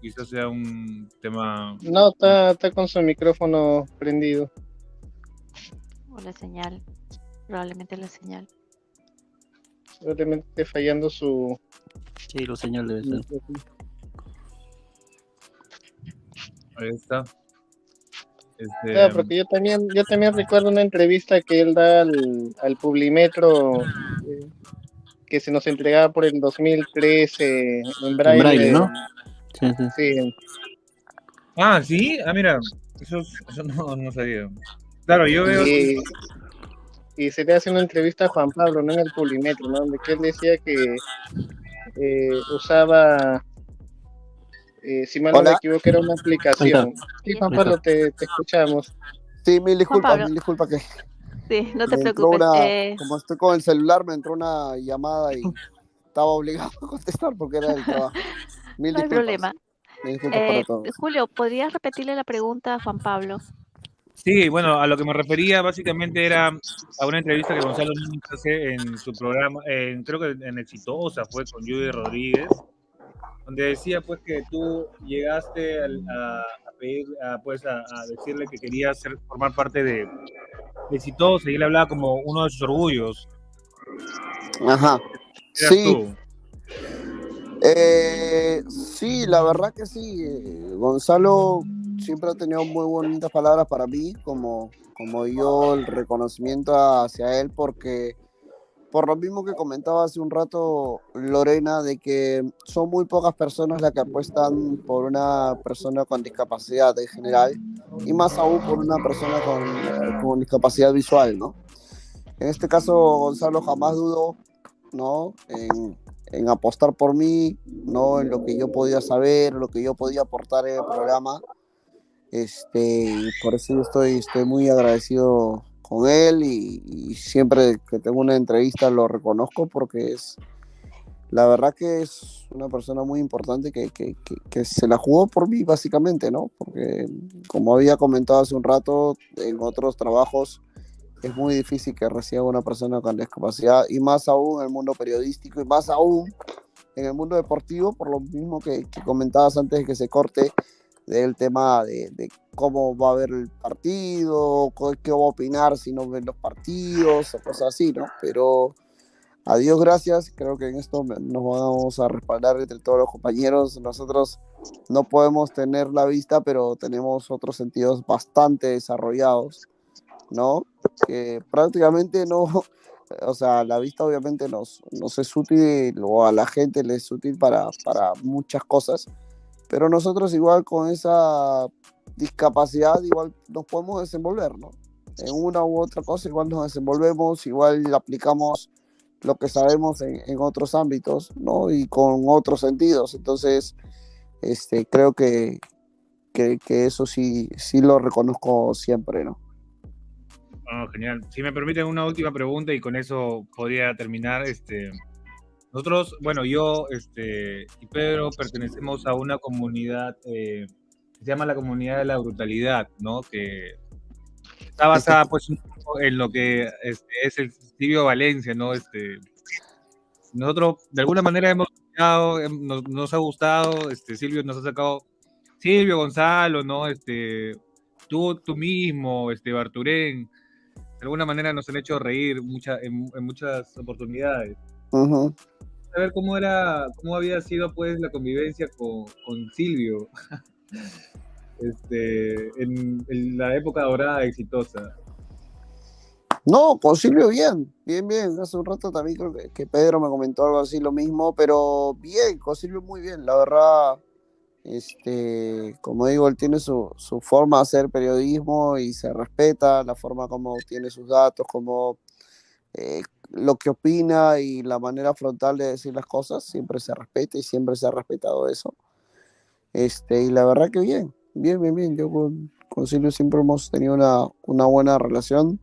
quizás sea un tema... No, está con su micrófono prendido. O la señal, probablemente la señal. Probablemente esté fallando su... Sí, la señal debe ser. Ahí está. Claro, porque yo también recuerdo una entrevista que él da al Publimetro que se nos entregaba por el 2013 en braille. En braille, ¿no? Sí. Ah, ¿sí? Ah, mira, eso no sabía. Claro, yo veo... y se le hace una entrevista a Juan Pablo, ¿no? En el Publimetro, ¿no? Donde que él decía que usaba, si mal no me Hola. equivoco, era una Ahí está. aplicación. Sí, Juan Ahí Pablo, te escuchamos. Sí, Juan Pablo, mil disculpas que sí, no te me entró preocupes. como estoy con el celular, me entró una llamada y estaba obligado a contestar porque era del trabajo. Mil No hay disculpas. problema. Mil disculpas para todos. Julio, ¿podrías repetirle la pregunta a Juan Pablo? Sí, bueno, a lo que me refería básicamente era a una entrevista que Gonzalo Núñez hace en su programa, creo que en Exitosa, fue con Judy Rodríguez, donde decía pues que tú llegaste a pedir, a decirle que querías formar parte de Exitosa, y él hablaba como uno de sus orgullos. Ajá. Eras Sí, tú. sí, la verdad que sí. Gonzalo siempre ha tenido muy bonitas palabras para mí, como yo el reconocimiento hacia él, porque por lo mismo que comentaba hace un rato Lorena, de que son muy pocas personas las que apuestan por una persona con discapacidad en general, y más aún por una persona con discapacidad visual, ¿no? En este caso, Gonzalo jamás dudó, ¿no? En apostar por mí, ¿no? En lo que yo podía saber, lo que yo podía aportar en el programa. Y por eso yo estoy muy agradecido con él, y siempre que tengo una entrevista lo reconozco, porque la verdad que es una persona muy importante que se la jugó por mí básicamente, ¿no? Porque como había comentado hace un rato, en otros trabajos es muy difícil que reciba una persona con discapacidad, y más aún en el mundo periodístico, y más aún en el mundo deportivo, por lo mismo que comentabas antes de que se corte, del tema de cómo va a ver el partido, qué va a opinar si no ven los partidos, o cosas así, ¿no? Pero a Dios gracias, creo que en esto nos vamos a respaldar entre todos los compañeros. Nosotros no podemos tener la vista, pero tenemos otros sentidos bastante desarrollados, ¿no? Que prácticamente no, o sea, la vista obviamente nos es útil, o a la gente le es útil para muchas cosas, pero nosotros igual con esa discapacidad igual nos podemos desenvolver, ¿no? En una u otra cosa igual nos desenvolvemos, igual aplicamos lo que sabemos en otros ámbitos, ¿no? Y con otros sentidos. Entonces, creo que eso sí lo reconozco siempre, ¿no? Oh, genial. Si me permiten una última pregunta y con eso podría terminar. Nosotros, bueno, yo y Pedro pertenecemos a una comunidad que se llama la Comunidad de la Brutalidad, ¿no? Que está basada pues un poco en lo que es el Silvio Valencia, ¿no? Nosotros de alguna manera hemos escuchado, nos ha gustado, Silvio nos ha sacado, Silvio, Gonzalo, ¿no? Tú mismo, Barturén, de alguna manera nos han hecho reír en muchas oportunidades. Uh-huh. A ver cómo había sido pues la convivencia con Silvio en la época dorada Exitosa. No, con Silvio bien. Hace un rato también creo que Pedro me comentó algo así, lo mismo, pero bien, con Silvio muy bien. La verdad, como digo, él tiene su forma de hacer periodismo y se respeta la forma como tiene sus datos, como lo que opina y la manera frontal de decir las cosas, siempre se respeta y siempre se ha respetado eso. Y la verdad que bien. Yo con Silvio siempre hemos tenido una buena relación,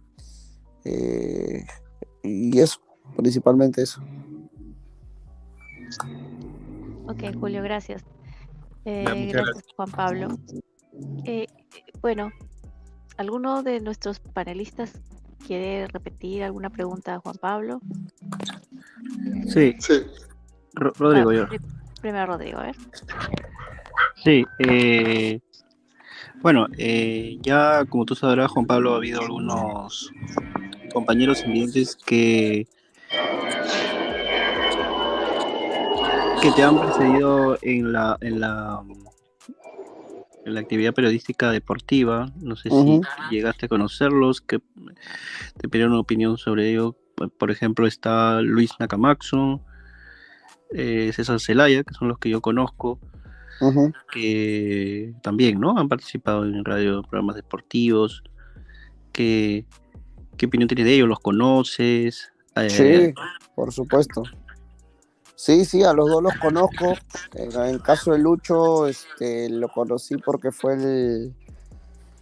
y eso, principalmente eso. Ok, Julio, gracias. Muchas Gracias, Juan Pablo. Bueno, ¿alguno de nuestros panelistas quiere repetir alguna pregunta a Juan Pablo? Sí, Sí, Rodrigo, yo. Primero Rodrigo, a ver. Sí, bueno, ya como tú sabrás, Juan Pablo, ha habido algunos compañeros invidentes que te han precedido en la actividad periodística deportiva. No sé si llegaste a conocerlos, que te pidieron una opinión sobre ello. Por ejemplo, está Luis Nakamatsu, César Zelaya, que son los que yo conozco, que también, ¿no?, han participado en radio, programas deportivos, que ¿Qué opinión tienes de ellos? ¿Los conoces? Sí, por supuesto. Sí, a los dos los conozco. En el caso de Lucho, lo conocí porque fue el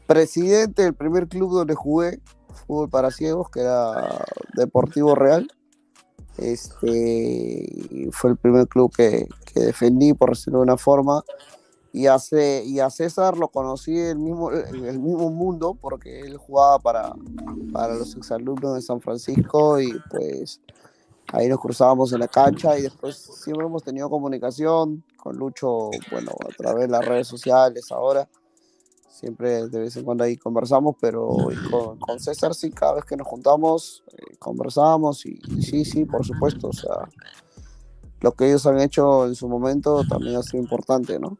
presidente del primer club donde jugué fútbol para ciegos, que era Deportivo Real. Fue el primer club que defendí, por decirlo de una forma. Y a César lo conocí en el mismo mundo, porque él jugaba para los exalumnos de San Francisco, y pues ahí nos cruzábamos en la cancha, y después siempre hemos tenido comunicación con Lucho, bueno, a través de las redes sociales ahora. Siempre de vez en cuando ahí conversamos, pero con César sí, cada vez que nos juntamos, conversamos, y sí, por supuesto. O sea, lo que ellos han hecho en su momento también ha sido importante, ¿no?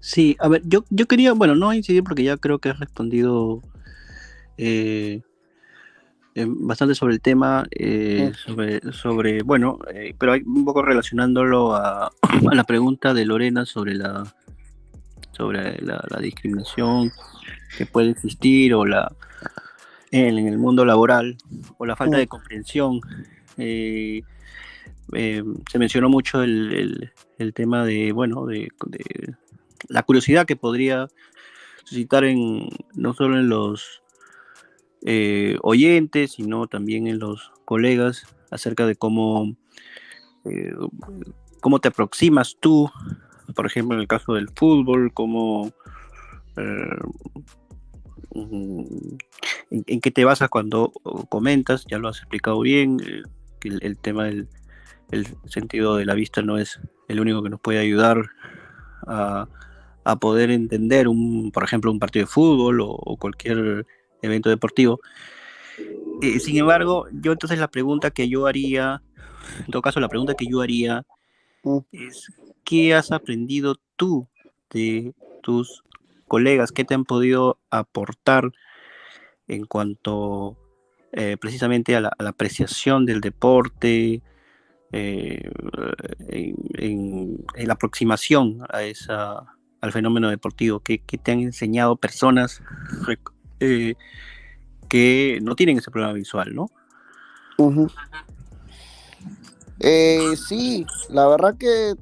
Sí, a ver, yo quería, bueno, no incidir porque ya creo que has respondido bastante sobre el tema, sobre bueno, pero hay un poco relacionándolo a la pregunta de Lorena sobre la discriminación que puede existir, o en el mundo laboral, o la falta de comprensión. Se mencionó mucho el tema de, bueno, de la curiosidad que podría suscitar no solo en los oyentes, sino también en los colegas, acerca de cómo te aproximas tú, por ejemplo, en el caso del fútbol, en qué te basas cuando comentas. Ya lo has explicado bien, que el tema del sentido de la vista no es el único que nos puede ayudar a poder entender, por ejemplo, un partido de fútbol o cualquier evento deportivo. Sin embargo, yo entonces la pregunta que yo haría es: ¿qué has aprendido tú de tus colegas? ¿Qué te han podido aportar en cuanto precisamente a la apreciación del deporte, en la aproximación al fenómeno deportivo? ¿Qué te han enseñado personas que no tienen ese problema visual, ¿no? Uh-huh. Sí, la verdad que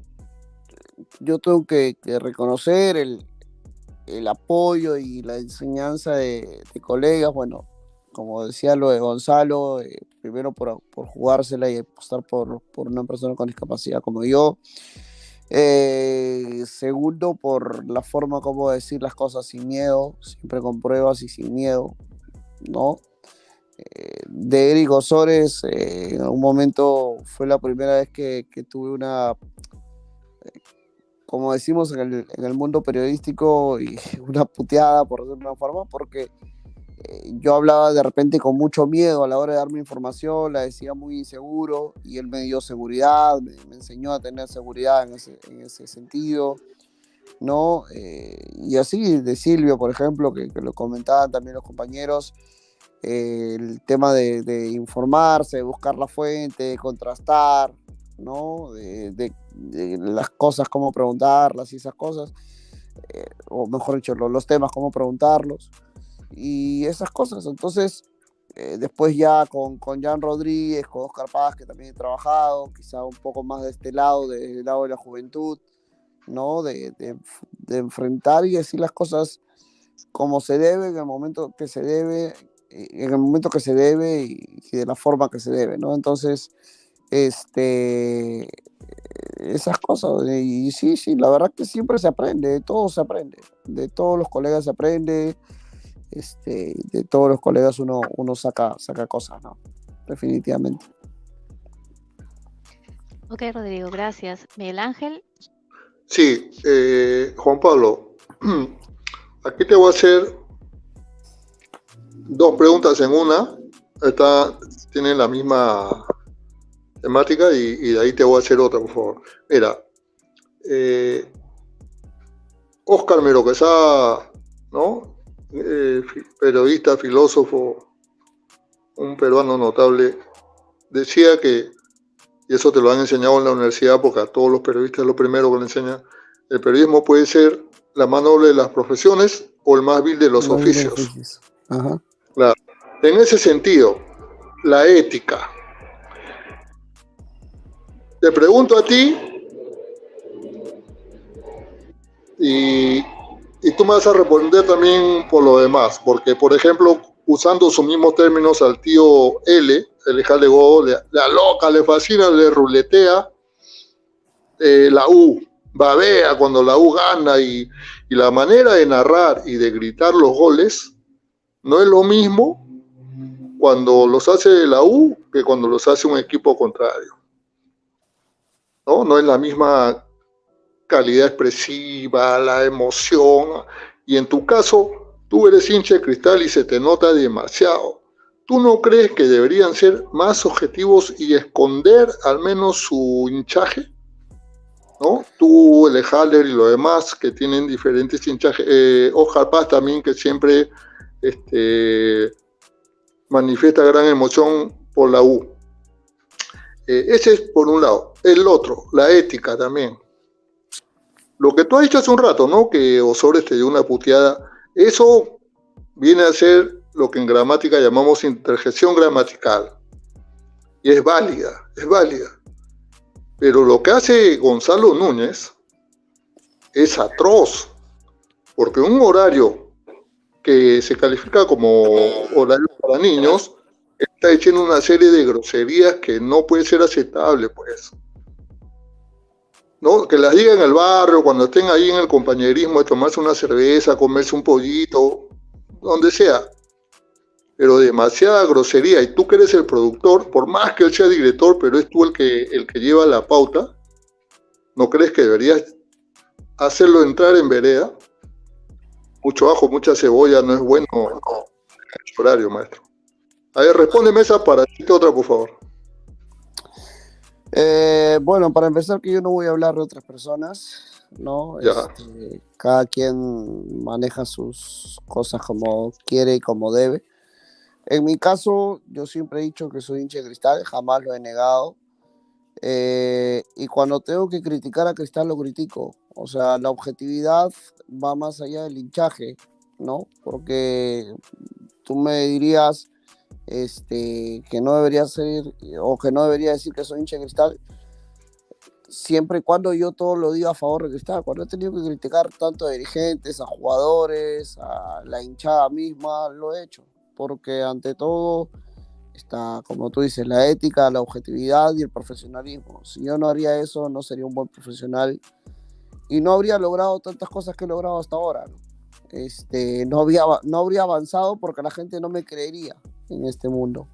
yo tengo que reconocer el apoyo y la enseñanza de colegas. Bueno, como decía lo de Gonzalo, primero por jugársela y apostar por una persona con discapacidad como yo. Segundo, por la forma como decir las cosas sin miedo, siempre con pruebas y sin miedo, ¿no? De Eric Osores, en algún momento fue la primera vez que tuve una, como decimos en el mundo periodístico, y una puteada, por decirlo de una forma, porque yo hablaba de repente con mucho miedo a la hora de darme información, la decía muy inseguro, y él me dio seguridad, me enseñó a tener seguridad en ese sentido, ¿no? Y así de Silvio, por ejemplo, que lo comentaban también los compañeros, el tema de informarse, de buscar la fuente, de contrastar, ¿no? De las cosas, cómo preguntarlas y esas cosas, o mejor dicho, los temas, cómo preguntarlos y esas cosas. Entonces, después ya con Jan Rodríguez, con Oscar Paz, que también he trabajado, quizá un poco más de este lado, del lado de la juventud, ¿no? De enfrentar y decir las cosas como se debe, en el momento que se debe, y de la forma que se debe, ¿no? Entonces, esas cosas, y sí, la verdad que siempre se aprende, de todo se aprende, de todos los colegas se aprende, de todos los colegas uno saca cosas, ¿no? Definitivamente. Ok, Rodrigo, gracias. Miguel Ángel. Sí, Juan Pablo, aquí te voy a hacer dos preguntas en una. Tienen la misma temática, y de ahí te voy a hacer otra, por favor. Mira, Óscar Mero Quesada, ¿no? Periodista, filósofo, un peruano notable, decía que, y eso te lo han enseñado en la universidad, porque a todos los periodistas es lo primero que le enseñan: el periodismo puede ser la más noble de las profesiones o el más vil de los oficios. Ajá. Claro. En ese sentido, la ética. Te pregunto a ti y tú me vas a responder también por lo demás, porque, por ejemplo, usando sus mismos términos al tío L, el Jalego, le aloca, le fascina, le ruletea la U, babea cuando la U gana y la manera de narrar y de gritar los goles no es lo mismo cuando los hace la U que cuando los hace un equipo contrario. No es la misma calidad expresiva, la emoción. Y en tu caso, tú eres hincha de Cristal y se te nota demasiado. ¿Tú no crees que deberían ser más objetivos y esconder al menos su hinchaje? ¿No? Tú, el Haller y los demás que tienen diferentes hinchajes. Oscar Paz también, que siempre manifiesta gran emoción por la U. Ese es por un lado. El otro, la ética también. Lo que tú has dicho hace un rato, ¿no? Que Osores te dio una puteada. Eso viene a ser lo que en gramática llamamos interjección gramatical. Y es válida, es válida. Pero lo que hace Gonzalo Núñez es atroz. Porque un horario que se califica como horario para niños está echando una serie de groserías que no puede ser aceptable, pues. ¿No? Que las diga en el barrio, cuando estén ahí en el compañerismo de tomarse una cerveza, comerse un pollito, donde sea. Pero demasiada grosería. Y tú que eres el productor, por más que él sea director, pero es tú el que lleva la pauta, ¿no crees que deberías hacerlo entrar en vereda? Mucho ajo, mucha cebolla, no es bueno el horario, maestro. A ver, respóndeme esa para decirte otra, por favor. Bueno, para empezar, que yo no voy a hablar de otras personas, ¿no? Cada quien maneja sus cosas como quiere y como debe. En mi caso, yo siempre he dicho que soy hincha de Cristal, jamás lo he negado. Y cuando tengo que criticar a Cristal, lo critico. O sea, la objetividad va más allá del hinchaje, ¿no? Porque tú me dirías que no debería ser, o que no debería decir que soy hincha de Cristal, siempre y cuando yo todo lo diga a favor de Cristal. Cuando he tenido que criticar tanto a dirigentes, a jugadores, a la hinchada misma, lo he hecho. Porque ante todo está, como tú dices, la ética, la objetividad y el profesionalismo. Si yo no haría eso, no sería un buen profesional y no habría logrado tantas cosas que he logrado hasta ahora, ¿no? No habría avanzado porque la gente no me creería en este mundo.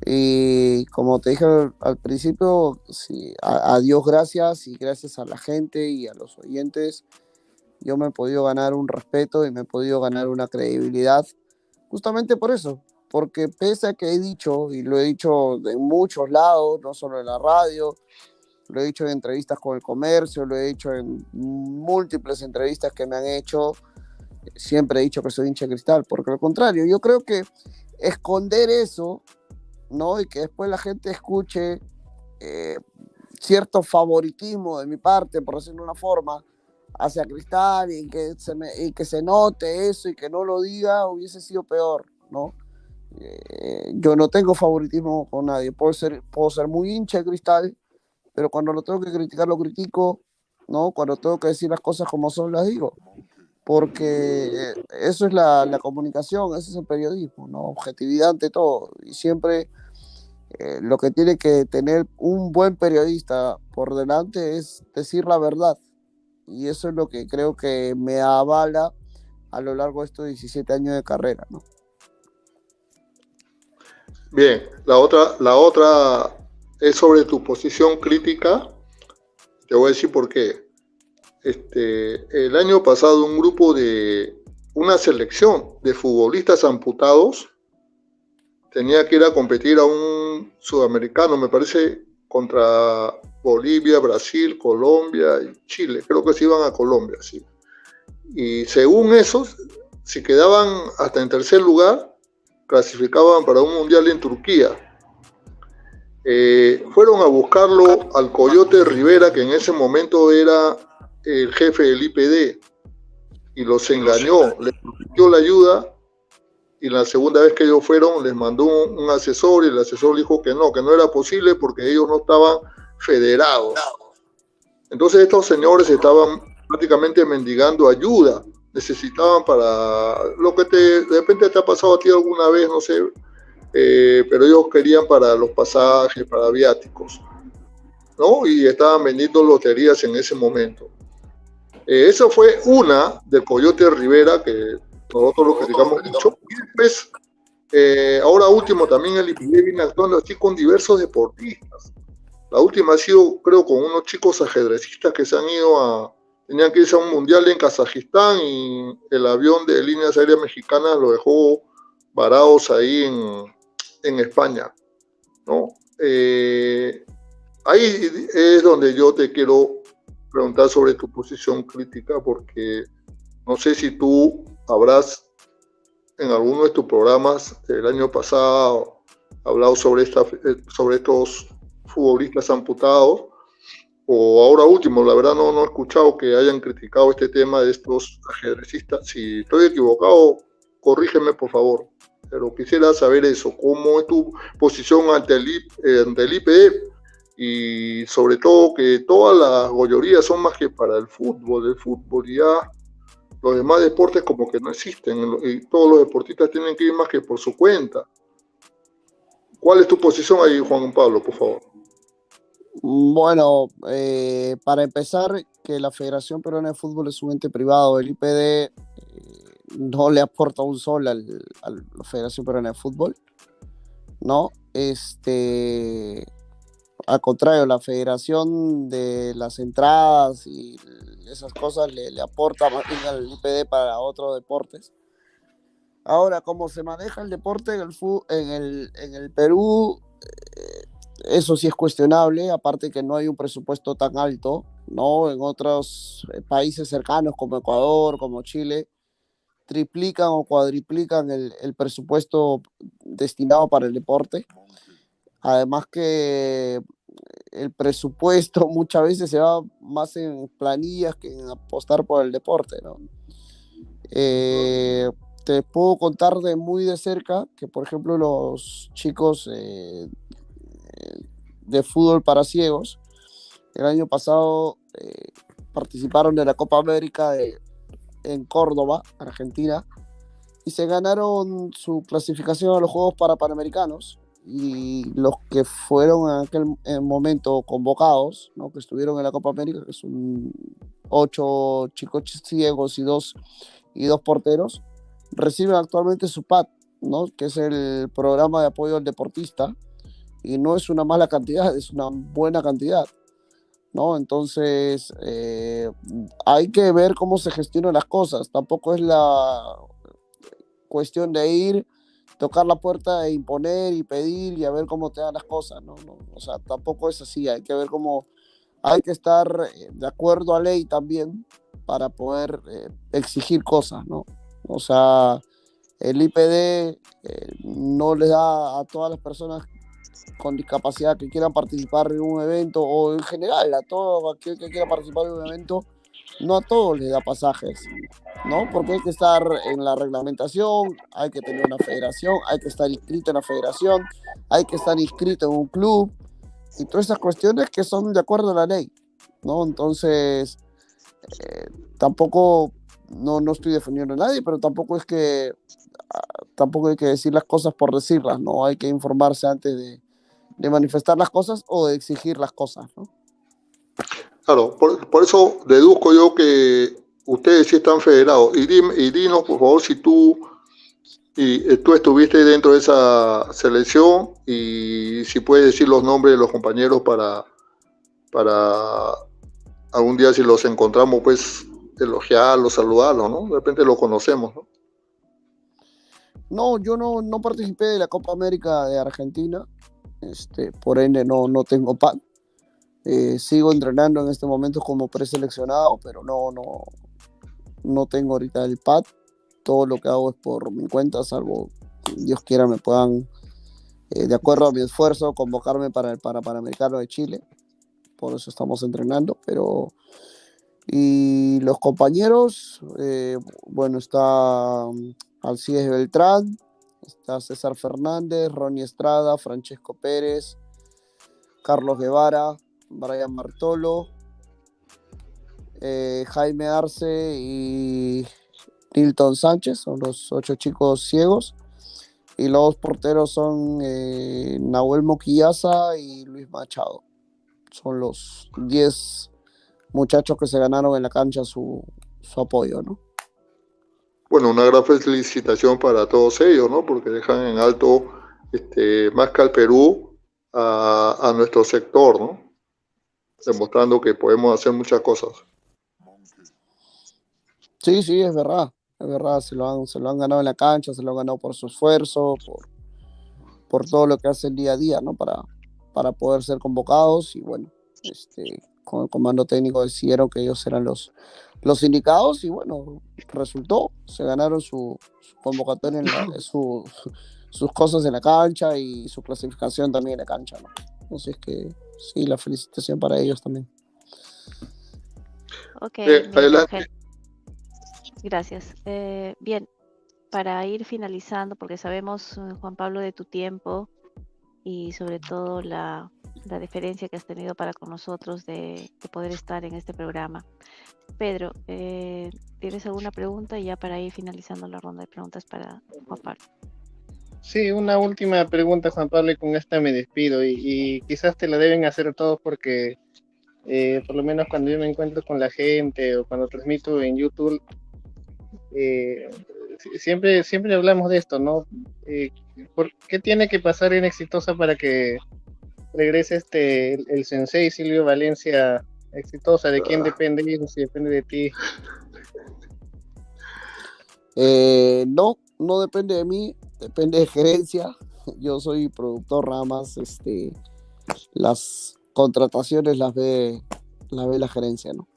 Y como te dije al principio, sí, a Dios gracias, y gracias a la gente y a los oyentes, yo me he podido ganar un respeto y me he podido ganar una credibilidad justamente por eso, porque pese a que he dicho, y lo he dicho en muchos lados, no solo en la radio, lo he dicho en entrevistas con El Comercio, lo he dicho en múltiples entrevistas que me han hecho, siempre he dicho que soy hincha de Cristal, porque al contrario, yo creo que esconder eso, ¿no? Y que después la gente escuche cierto favoritismo de mi parte, por decirlo de una forma, hacia Cristal, y que se note eso y que no lo diga, hubiese sido peor, ¿no? Yo no tengo favoritismo con nadie, puedo ser muy hincha de Cristal, pero cuando lo tengo que criticar, lo critico, ¿no? Cuando tengo que decir las cosas como son, las digo. Porque eso es la comunicación, ese es el periodismo, ¿no? Objetividad ante todo. Y siempre lo que tiene que tener un buen periodista por delante es decir la verdad. Y eso es lo que creo que me avala a lo largo de estos 17 años de carrera, ¿no? Bien, la otra es sobre tu posición crítica. Te voy a decir por qué. El año pasado un grupo de una selección de futbolistas amputados tenía que ir a competir a un sudamericano, me parece, contra Bolivia, Brasil, Colombia y Chile. Creo que se iban a Colombia, sí. Y según esos, si quedaban hasta en tercer lugar, clasificaban para un mundial en Turquía. Fueron a buscarlo al Coyote Rivera, que en ese momento era el jefe del IPD, y los engañó, les prometió la ayuda y la segunda vez que ellos fueron les mandó un asesor y el asesor dijo que no era posible porque ellos no estaban federados. Entonces estos señores estaban prácticamente mendigando ayuda, necesitaban para lo que de repente te ha pasado a ti alguna vez, no sé, pero ellos querían para los pasajes, para viáticos, ¿no? Y estaban vendiendo loterías en ese momento. Esa fue una del Coyote Rivera, que nosotros lo criticamos mucho. Y después, ahora último, también el IPD viene actuando así con diversos deportistas. La última ha sido, creo, con unos chicos ajedrecistas que se han ido tenían que irse a un mundial en Kazajistán y el avión de líneas aéreas mexicanas lo dejó varados ahí en España, ¿no? Ahí es donde yo te quiero preguntar sobre tu posición crítica, porque no sé si tú habrás en alguno de tus programas del año pasado hablado sobre estos futbolistas amputados, o ahora último, la verdad no he escuchado que hayan criticado este tema de estos ajedrecistas. Si estoy equivocado, corrígeme por favor, pero quisiera saber eso, cómo es tu posición ante el IPD, y sobre todo que todas las gollorías son más que para el fútbol y ya los demás deportes como que no existen, y todos los deportistas tienen que ir más que por su cuenta. ¿Cuál es tu posición ahí, Juan Pablo, por favor? Bueno, para empezar, que la Federación Peruana de Fútbol es un ente privado. El IPD no le aporta un sol a la Federación Peruana de Fútbol, ¿no? Al contrario, la Federación de las entradas y esas cosas le aporta más bien al IPD para otros deportes. Ahora, cómo se maneja el deporte en el Perú, eso sí es cuestionable, aparte que no hay un presupuesto tan alto, ¿no? En otros países cercanos como Ecuador, como Chile, triplican o cuadriplican el presupuesto destinado para el deporte. Además que el presupuesto muchas veces se va más en planillas que en apostar por el deporte, ¿no? Te puedo contar muy de cerca que, por ejemplo, los chicos de fútbol para ciegos, el año pasado participaron de la Copa América en Córdoba, Argentina, y se ganaron su clasificación a los Juegos Panamericanos, y los que fueron en aquel momento convocados, ¿no? Que estuvieron en la Copa América, que son 8 chicos ciegos y dos porteros, reciben actualmente su PAD, ¿no? Que es el programa de apoyo al deportista, y no es una mala cantidad, es una buena cantidad, ¿no? Entonces, hay que ver cómo se gestionan las cosas. Tampoco es la cuestión de ir, tocar la puerta e imponer y pedir y a ver cómo te dan las cosas, ¿no? O sea, tampoco es así. Hay que ver cómo, hay que estar de acuerdo a ley también para poder exigir cosas, ¿no? O sea, el IPD no le da a todas las personas con discapacidad que quieran participar en un evento, o en general a todo aquel que quiera participar en un evento, no a todos les da pasajes, ¿no? Porque hay que estar en la reglamentación, hay que tener una federación, hay que estar inscrito en la federación, hay que estar inscrito en un club, y todas esas cuestiones que son de acuerdo a la ley, ¿no? Entonces, tampoco, no estoy defendiendo a nadie, pero tampoco hay que decir las cosas por decirlas, ¿no? Hay que informarse antes de manifestar las cosas o de exigir las cosas, ¿no? Claro, por eso deduzco yo que ustedes sí están federados. Y dinos, por favor, si tú estuviste dentro de esa selección, y si puedes decir los nombres de los compañeros para algún día, si los encontramos, pues elogiarlos, saludarlos, ¿no? De repente los conocemos, ¿no? No, yo no participé de la Copa América de Argentina, por ende no tengo PAD. Sigo entrenando en este momento como preseleccionado, pero no tengo ahorita el PAD. Todo lo que hago es por mi cuenta, salvo Dios quiera me puedan, de acuerdo a mi esfuerzo, convocarme para el Panamericano de Chile. Por eso estamos entrenando, y los compañeros, bueno, está Alcides Beltrán, Está César Fernández, Ronnie Estrada, Francesco Pérez, Carlos Guevara, Brian Martolo, Jaime Arce y Nilton Sánchez, son los 8 chicos ciegos. Y los porteros son Nahuel Moquillaza y Luis Machado. Son los 10 muchachos que se ganaron en la cancha su apoyo, ¿no? Bueno, una gran felicitación para todos ellos, ¿no? Porque dejan en alto más que al Perú a nuestro sector, ¿no? Demostrando que podemos hacer muchas cosas. Sí, es verdad, se lo han ganado en la cancha, se lo han ganado por su esfuerzo, por todo lo que hacen día a día, ¿no? Para poder ser convocados y bueno, con el comando técnico decidieron que ellos eran los indicados y bueno, resultó, se ganaron su convocatoria, sus cosas en la cancha y su clasificación también en la cancha, ¿no? Entonces que sí, la felicitación para ellos también. Ok, adelante. Gracias. Bien, para ir finalizando, porque sabemos, Juan Pablo, de tu tiempo y sobre todo la deferencia que has tenido para con nosotros de poder estar en este programa. Pedro, ¿tienes alguna pregunta? Y ya para ir finalizando la ronda de preguntas para Juan Pablo. Sí, una última pregunta, Juan Pablo, y con esta me despido. Y quizás te la deben hacer todos porque por lo menos cuando yo me encuentro con la gente o cuando transmito en YouTube, siempre hablamos de esto, ¿no? ¿Qué tiene que pasar en Exitosa para que regrese el sensei Silvio Valencia Exitosa? ¿De quién depende eso? Si depende de ti. No depende de mí, depende de gerencia. Yo soy productor, nada más las contrataciones las ve la gerencia, ¿no?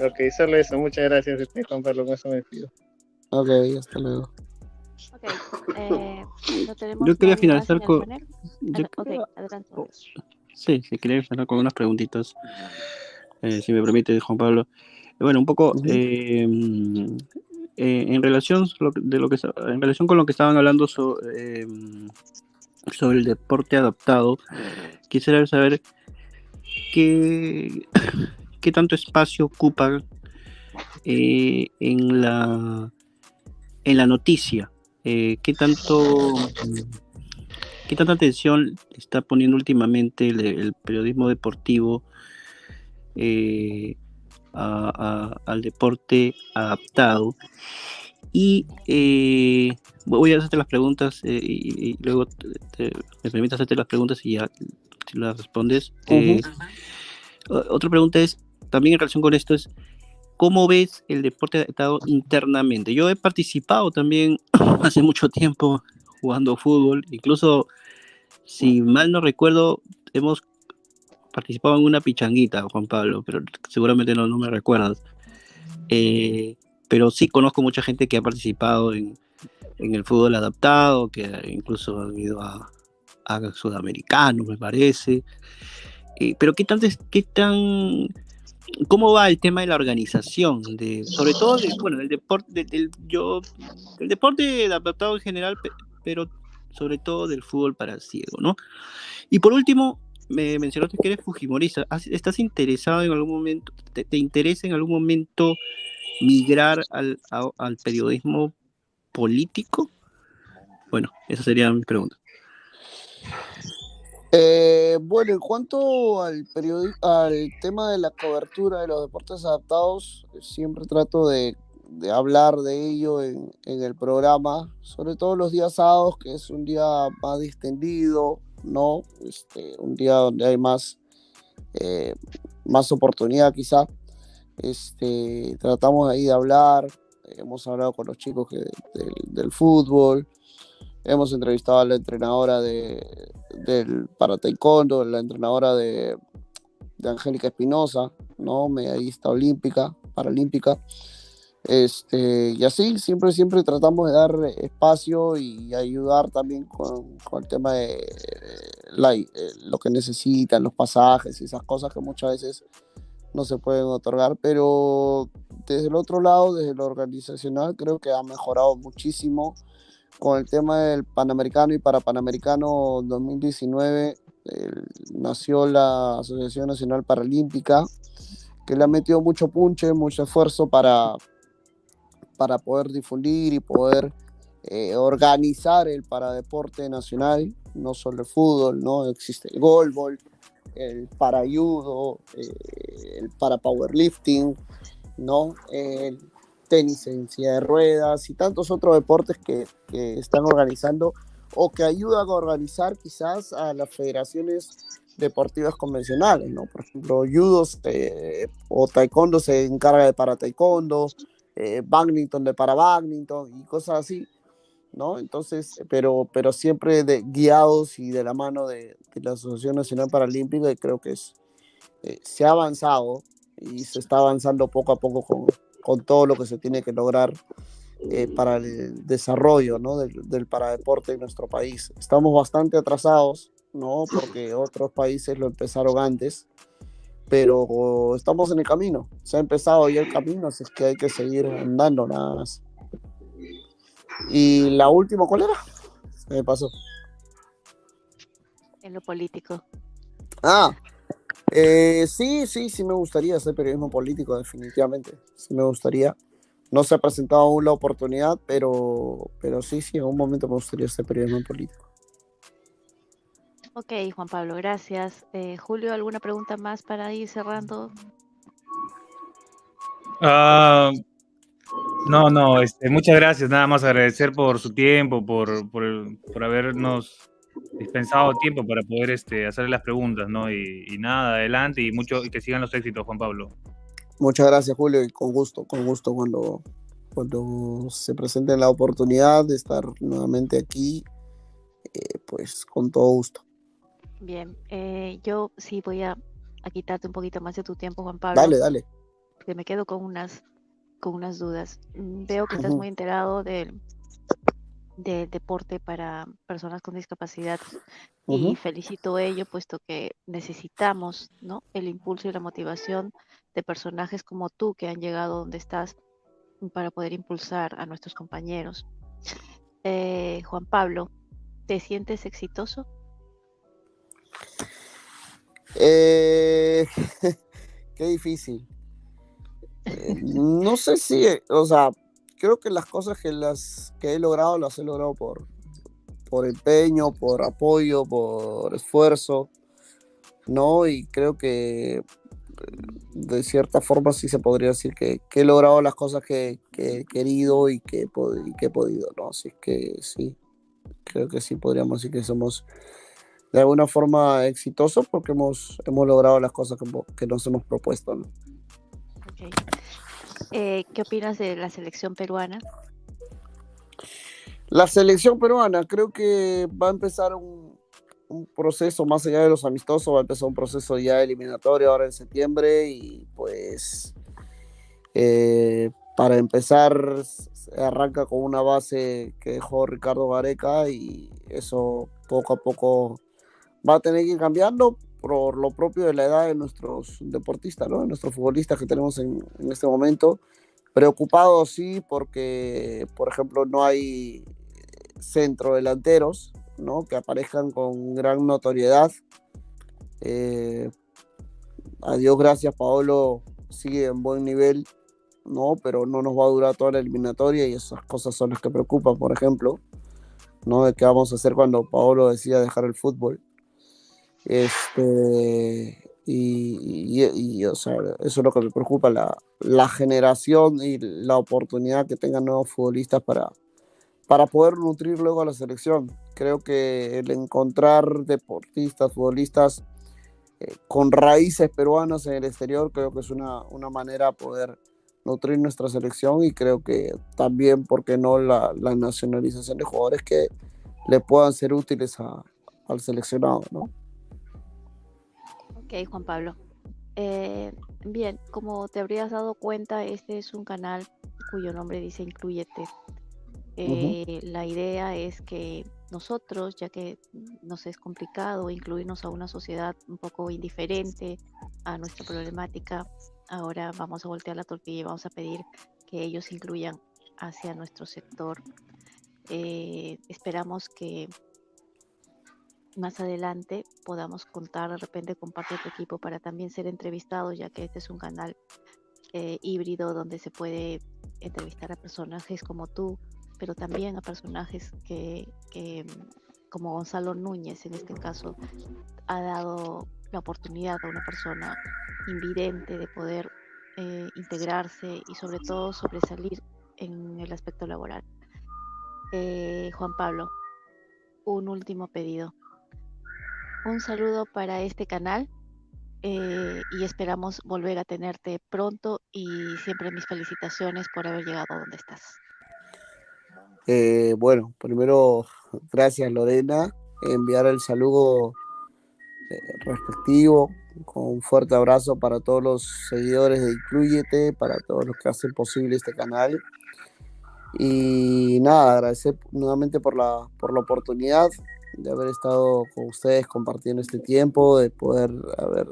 Ok, solo eso. Muchas gracias, Juan Pablo. Con eso me despido. Ok, hasta luego. ¿No tenemos Yo quería finalizar con... adelante. Sí, quería finalizar con unas preguntitas, si me permite, Juan Pablo. Bueno, un poco en relación con lo que estaban hablando sobre el deporte adaptado, quisiera saber qué tanto espacio ocupa en la noticia, qué tanta atención está poniendo últimamente el periodismo deportivo al deporte adaptado. Y voy a hacerte las preguntas y luego me permites hacerte las preguntas y ya si las respondes. Otra pregunta es, también en relación con esto, es ¿cómo ves el deporte adaptado internamente? Yo he participado también hace mucho tiempo jugando fútbol, incluso si mal no recuerdo, hemos participado en una pichanguita, Juan Pablo, pero seguramente no me recuerdas. Pero sí conozco mucha gente que ha participado en el fútbol adaptado, que incluso han ido a sudamericanos, me parece. Pero ¿cómo va el tema de la organización? Sobre todo, el deporte, el deporte adaptado en general, pero sobre todo del fútbol para ciego, ¿no? Y por último, me mencionaste que eres fujimorista. ¿Estás interesado en algún momento, te interesa en algún momento migrar al periodismo político? Bueno, esa sería mi pregunta. Bueno, en cuanto al tema de la cobertura de los deportes adaptados, siempre trato de hablar de ello en el programa, sobre todo los días sábados, que es un día más distendido, ¿no? Un día donde hay más oportunidad quizá. Tratamos ahí de hablar, hemos hablado con los chicos del fútbol, hemos entrevistado a la entrenadora del para taekwondo, la entrenadora de Angélica Espinosa, ¿no? Medallista paralímpica. Y así, siempre tratamos de dar espacio y ayudar también con el tema de lo que necesitan, los pasajes y esas cosas que muchas veces no se pueden otorgar, pero desde el otro lado, desde lo organizacional, creo que ha mejorado muchísimo con el tema del Panamericano y para Panamericano 2019 nació la Asociación Nacional Paralímpica, que le ha metido mucho punche, mucho esfuerzo para poder difundir y poder organizar el paradeporte nacional, no solo el fútbol, ¿no? Existe el goalball, el parajudo, el para powerlifting, ¿no? El tenis en silla de ruedas y tantos otros deportes que están organizando o que ayudan a organizar quizás a las federaciones deportivas convencionales, ¿no? Por ejemplo, judo o taekwondo se encarga de para taekwondo, badminton de para badminton y cosas así, ¿no? Entonces, pero siempre guiados y de la mano de la Asociación Nacional Paralímpica, y creo que se ha avanzado y se está avanzando poco a poco con todo lo que se tiene que lograr para el desarrollo, ¿no? del paradeporte en nuestro país. Estamos bastante atrasados, ¿no? Porque otros países lo empezaron antes, pero estamos en el camino. Se ha empezado ya el camino, así es que hay que seguir andando nada más. ¿Y la última cuál era? Se me pasó. En lo político. Sí me gustaría hacer periodismo político, definitivamente. Sí me gustaría. No se ha presentado aún la oportunidad, pero sí, en un momento me gustaría hacer periodismo político. Ok, Juan Pablo, gracias. Julio, ¿alguna pregunta más para ir cerrando? No, muchas gracias. Nada más agradecer por su tiempo, por habernos dispensado tiempo para poder hacer las preguntas, ¿no? Y nada, adelante y que sigan los éxitos, Juan Pablo. Muchas gracias, Julio, y con gusto cuando se presente la oportunidad de estar nuevamente aquí, pues con todo gusto. Bien, yo sí voy a quitarte un poquito más de tu tiempo, Juan Pablo. Dale. Porque me quedo con unas dudas. Veo que estás muy enterado del deporte para personas con discapacidad y felicito ello, puesto que necesitamos, ¿no? El impulso y la motivación de personajes como tú que han llegado donde estás para poder impulsar a nuestros compañeros. Juan Pablo, ¿te sientes exitoso? Qué difícil. No sé si, creo que las cosas que he logrado las he logrado por empeño, por apoyo, por esfuerzo, ¿no? Y creo que de cierta forma sí se podría decir que he logrado las cosas que he querido y que he podido, ¿no? Así que sí, creo que sí podríamos decir que somos de alguna forma exitosos porque hemos logrado las cosas que nos hemos propuesto, ¿no? Okay. ¿Qué opinas de la selección peruana? La selección peruana creo que va a empezar un proceso más allá de los amistosos, va a empezar un proceso ya eliminatorio ahora en septiembre y pues para empezar arranca con una base que dejó Ricardo Gareca y eso poco a poco va a tener que ir cambiando por lo propio de la edad de nuestros deportistas, ¿no? De nuestros futbolistas que tenemos en este momento. Preocupados sí porque, por ejemplo, no hay centrodelanteros, ¿no? Que aparezcan con gran notoriedad. A Dios gracias, Paolo sigue en buen nivel, ¿no? Pero no nos va a durar toda la eliminatoria y esas cosas son las que preocupan, por ejemplo, ¿no? De qué vamos a hacer cuando Paolo decida dejar el fútbol. O sea, eso es lo que me preocupa, la generación y la oportunidad que tengan nuevos futbolistas para poder nutrir luego a la selección. Creo que el encontrar deportistas, futbolistas con raíces peruanas en el exterior, creo que es una manera de poder nutrir nuestra selección y creo que también, ¿por qué no?, la nacionalización de jugadores que le puedan ser útiles al seleccionado, ¿no? Ok, Juan Pablo. Bien, como te habrías dado cuenta, este es un canal cuyo nombre dice Inclúyete. La idea es que nosotros, ya que nos es complicado incluirnos a una sociedad un poco indiferente a nuestra problemática, ahora vamos a voltear la tortilla y vamos a pedir que ellos incluyan hacia nuestro sector Esperamos que más adelante podamos contar de repente con parte de tu equipo para también ser entrevistados, ya que este es un canal híbrido donde se puede entrevistar a personajes como tú, pero también a personajes que como Gonzalo Núñez, en este caso, ha dado la oportunidad a una persona invidente de poder integrarse y sobre todo sobresalir en el aspecto laboral. Juan Pablo, un último pedido. Un saludo para este canal y esperamos volver a tenerte pronto y siempre mis felicitaciones por haber llegado a donde estás. Bueno, primero, gracias Lorena, enviar el saludo respectivo, con un fuerte abrazo para todos los seguidores de Inclúyete, para todos los que hacen posible este canal. Y nada, agradecer nuevamente por la oportunidad de haber estado con ustedes compartiendo este tiempo, de poder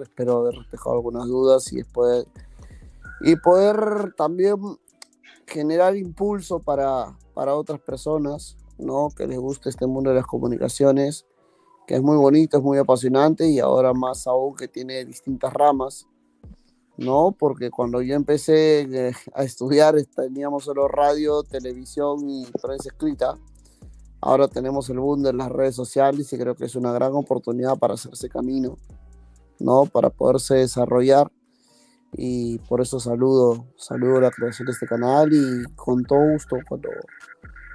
espero haber despejado algunas dudas y poder también generar impulso para otras personas, ¿no? Que les guste este mundo de las comunicaciones, que es muy bonito, es muy apasionante y ahora más aún que tiene distintas ramas, ¿no? Porque cuando yo empecé a estudiar teníamos solo radio, televisión y prensa escrita. Ahora tenemos el boom de las redes sociales y creo que es una gran oportunidad para hacerse camino, ¿no? Para poderse desarrollar. Y por eso saludo la creación de este canal y con todo gusto,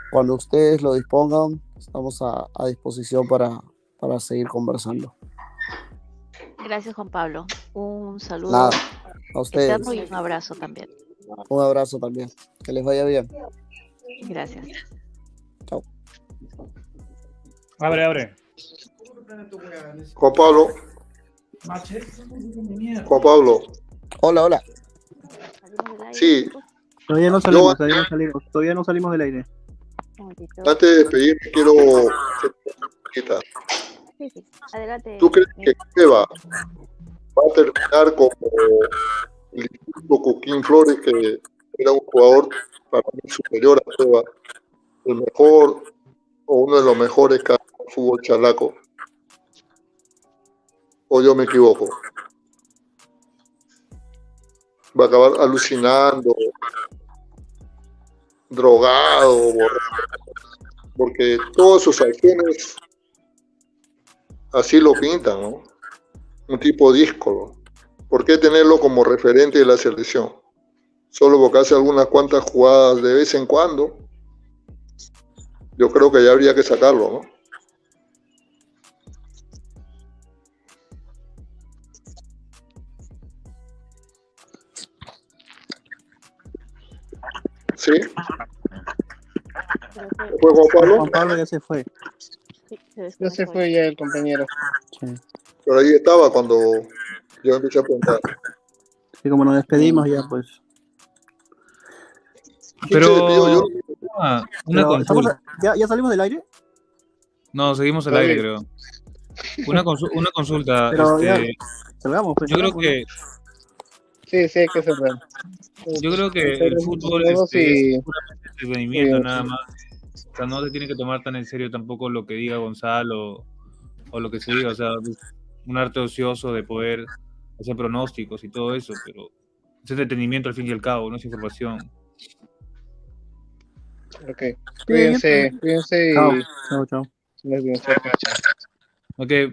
cuando ustedes lo dispongan, estamos a disposición para seguir conversando. Gracias, Juan Pablo. Un saludo. Nada, a ustedes. Eterno y un abrazo también. Un abrazo también. Que les vaya bien. Gracias. Chao. Abre. Juan Pablo. Juan Pablo. Hola. Sí. Todavía no salimos del aire. Antes de despedirme, quiero hacer Sí. Adelante. ¿Tú crees que Cueva va a terminar como el discípulo Coquín Flores, que era un jugador para mí superior a Cueva, el mejor o uno de los mejores que ha jugado fútbol chalaco? ¿O yo me equivoco? Va a acabar alucinando, drogado, porque todas sus acciones así lo pintan, ¿no? Un tipo díscolo. ¿Por qué tenerlo como referente de la selección? Solo porque hace algunas cuantas jugadas de vez en cuando. Yo creo que ya habría que sacarlo, ¿no? ¿Sí? ¿Fue Juan Pablo? Juan Pablo ya se fue. Sí, Ya se fue ya el compañero. Sí. Pero ahí estaba cuando yo empecé a preguntar. Y como nos despedimos ya, pues. Pero una Pero consulta. ¿Ya salimos del aire? No, seguimos al aire, creo. Una consulta. Pero ya, salgamos, pues. Yo creo que Sí, hay que cerrar. Yo creo que el fútbol es puramente entretenimiento, nada más. O sea, no se tiene que tomar tan en serio tampoco lo que diga Gonzalo o lo que se diga. O sea, es un arte ocioso de poder hacer pronósticos y todo eso, pero es entretenimiento al fin y al cabo, no es información. Ok. Cuídense y Chao. les bien cerca. Ok,